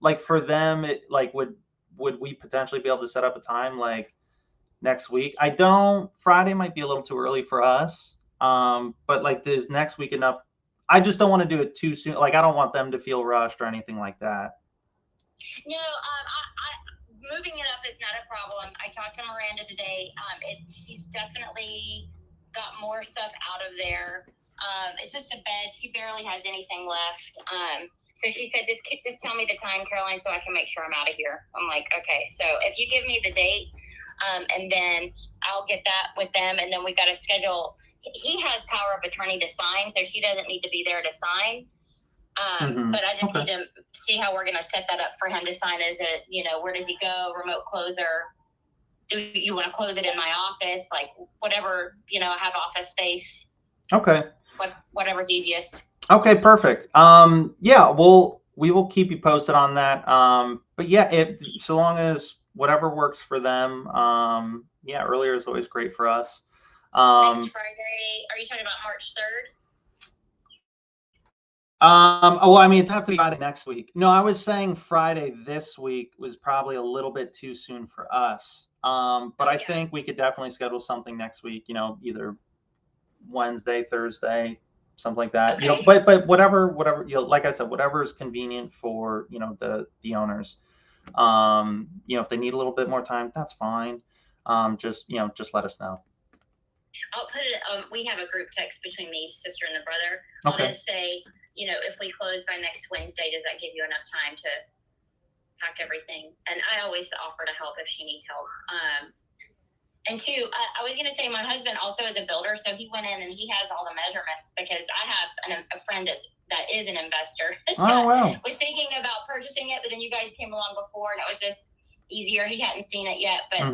like for them would we potentially be able to set up a time like next week? Friday might be a little too early for us. But like this next week enough. I just don't want to do it too soon. Like I don't want them to feel rushed or anything like that. No, moving it up is not a problem. I talked to Miranda today. She's definitely got more stuff out of there. It's just a bed. She barely has anything left. So she said, just tell me the time, Caroline, so I can make sure I'm out of here. I'm like, okay. So if you give me the date, and then I'll get that with them, and then we got to schedule. He has power of attorney to sign, so she doesn't need to be there to sign. But I just need to see how we're going to set that up for him to sign. Is it, where does he go? Remote closer? Do you want to close it in my office? Like whatever, I have office space. Okay. Whatever's easiest. Okay, perfect. Yeah, we will keep you posted on that. But yeah, so long as whatever works for them. Yeah, earlier is always great for us. Next Friday, are you talking about March 3rd? Well, I mean, it's have to be Friday next week. No, I was saying Friday this week was probably a little bit too soon for us. But I think we could definitely schedule something next week, either Wednesday, Thursday, something like that. Okay. But whatever, like I said, whatever is convenient for, the owners. If they need a little bit more time, that's fine. Just let us know. I'll put it. We have a group text between me, sister, and the brother. I'll just say, if we close by next Wednesday, does that give you enough time to pack everything? And I always offer to help if she needs help. And two, I was going to say my husband also is a builder, so he went in and he has all the measurements because I have a friend that is an investor. Oh, wow. Was thinking about purchasing it, but then you guys came along before and it was just easier. He hadn't seen it yet, but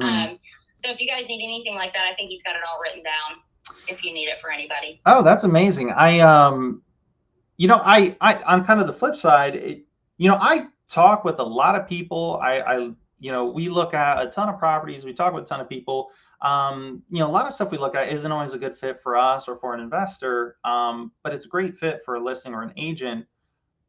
so if you guys need anything like that, I think he's got it all written down if you need it for anybody. Oh, that's amazing. I'm kind of the flip side. I talk with a lot of people. We look at a ton of properties. We talk with a ton of people. A lot of stuff we look at isn't always a good fit for us or for an investor. But it's a great fit for a listing or an agent.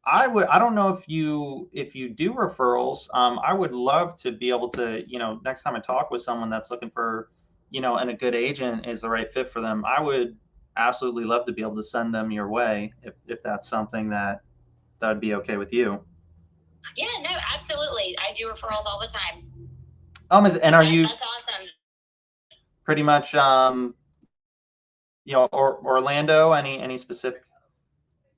I don't know if you do referrals. I would love to be able to, next time I talk with someone that's looking for, and a good agent is the right fit for them. I would absolutely love to be able to send them your way if that's something that would be okay with you. Yeah, no, absolutely. I do referrals all the time. And are you? That's awesome. Pretty much, Orlando. Any specific?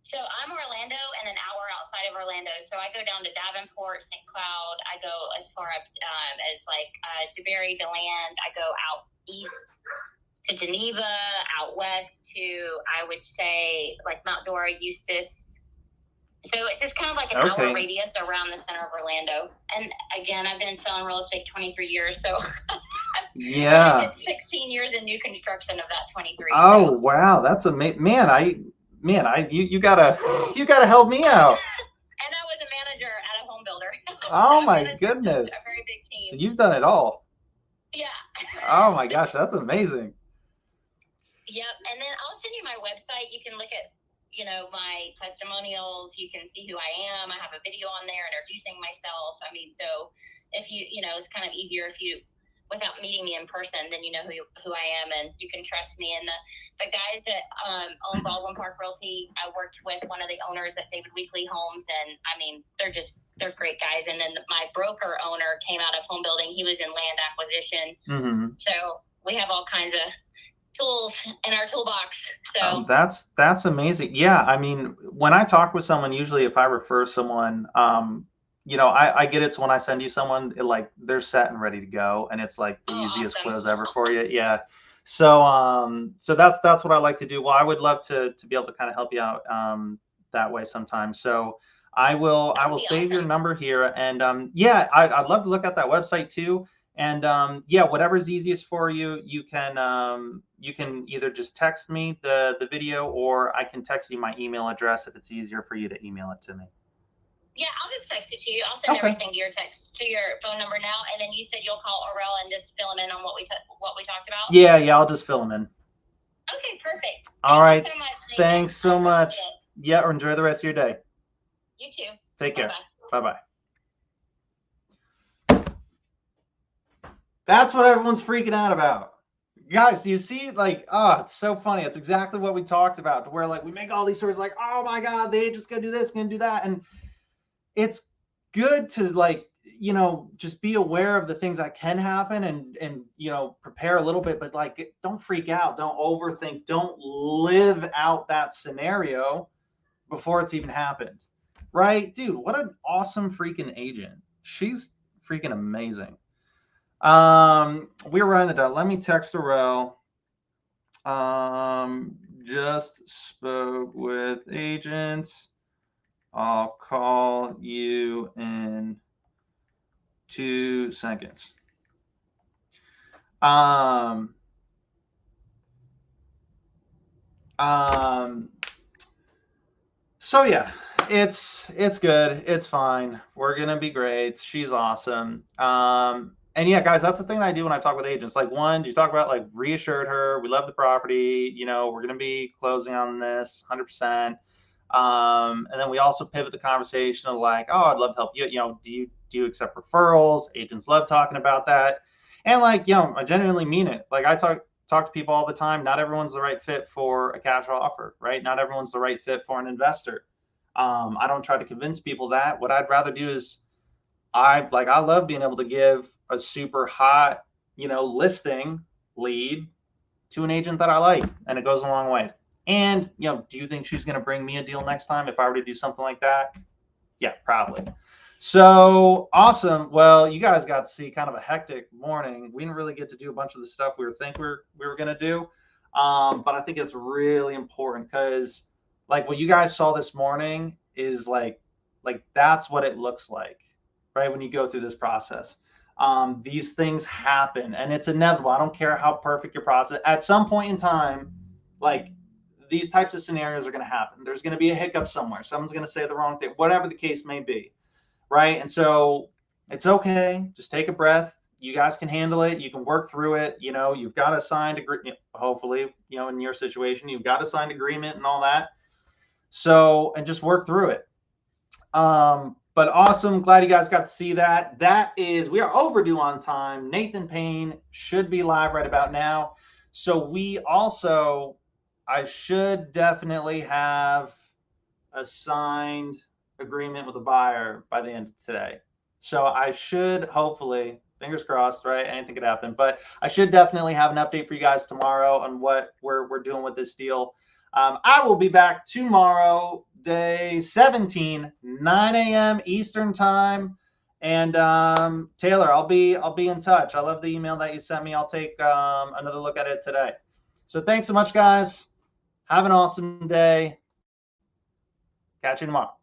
So I'm Orlando and an hour outside of Orlando. So I go down to Davenport, St. Cloud. I go as far up as like DeBerry, DeLand. I go out east to Geneva, out west to, I would say, like Mount Dora, Eustis. So it's just kind of like an hour radius around the center of Orlando. And again, I've been selling real estate 23 years. So yeah, I did 16 years in new construction of that 23. Oh, wow. That's amazing. You gotta help me out. And I was a manager at a home builder. Oh my goodness. A very big team. So you've done it all. Yeah. Oh my gosh, that's amazing. Yep. And then I'll send you my website. You can look at, my testimonials. You can see who I am. I have a video on there introducing myself. I mean, so if you, it's kind of easier if you, without meeting me in person, then you know who I am and you can trust me. And the guys that own Baldwin Park Realty, I worked with one of the owners at David Weekley Homes, and I mean, they're great guys. And then my broker owner came out of home building. He was in land acquisition. Mm-hmm. So we have all kinds of tools in our toolbox. So that's amazing. Yeah, I mean, when I talk with someone, usually if I refer someone, you know, I get it's when I send you someone, like they're set and ready to go, and it's like the easiest awesome. close ever for you. Yeah. So so that's what I like to do. Well, I would love to be able to kind of help you out that way sometimes. So I will save awesome. your number here, and yeah, I'd love to look at that website too. And yeah, whatever's easiest for you, you can either just text me the video, or I can text you my email address if it's easier for you to email it to me. Yeah, I'll just text it to you. I'll send Okay. everything to your phone number now, and then you said you'll call Aurel and just fill him in on what we talked about. Yeah, I'll just fill them in. Okay, perfect. All right. Thank you so much, Nathan. Thanks so much. Yeah, or enjoy the rest of your day. You too. Take care. Bye-bye. Bye-bye. That's what everyone's freaking out about. Guys, you see, like, oh, it's so funny. It's exactly what we talked about, to where like we make all these stories like, oh my God, they just gonna do this, gonna do that. And it's good to, like, you know, just be aware of the things that can happen, and you know, prepare a little bit, but like, don't freak out, don't overthink, don't live out that scenario before it's even happened. Right? Dude, what an awesome freaking agent. She's freaking amazing. We were running the dot. Let me text Aurel. Just spoke with agents. I'll call you in 2 seconds. So yeah, it's good. It's fine. We're gonna be great. She's awesome. And yeah, guys, that's the thing that I do when I talk with agents. Like, one, you talk about, like, reassured her, we love the property, you know, we're going to be closing on this 100%. And then we also pivot the conversation of like, oh, I'd love to help you. You know, do you accept referrals? Agents love talking about that. And like, you know, I genuinely mean it. Like, I talk to people all the time. Not everyone's the right fit for a cash offer, right? Not everyone's the right fit for an investor. I don't try to convince people that. What I'd rather do is, I love being able to give a super hot, you know, listing lead to an agent that I like, and it goes a long way. And, you know, do you think she's going to bring me a deal next time if I were to do something like that? Yeah, probably. So awesome. Well, you guys got to see kind of a hectic morning. We didn't really get to do a bunch of the stuff we were going to do. But I think it's really important, because like what you guys saw this morning is like that's what it looks like, right? When you go through this process, these things happen, and it's inevitable. I don't care how perfect your process, at some point in time, like, these types of scenarios are going to happen. There's going to be a hiccup somewhere. Someone's going to say the wrong thing, whatever the case may be, right? And so it's okay. Just take a breath. You guys can handle it. You can work through it. You know, you've got a signed agreement. Hopefully, you know, in your situation, you've got a signed agreement and all that. So, and just work through it. But awesome. Glad you guys got to see that. We are overdue on time. Nathan Payne should be live right about now. So I should definitely have a signed agreement with the buyer by the end of today. So I should, hopefully, fingers crossed, right? Anything could happen, but I should definitely have an update for you guys tomorrow on what we're doing with this deal. I will be back tomorrow, day 17, 9 a.m. Eastern time. And Taylor, I'll be in touch. I love the email that you sent me. I'll take another look at it today. So thanks so much, guys. Have an awesome day. Catch you tomorrow.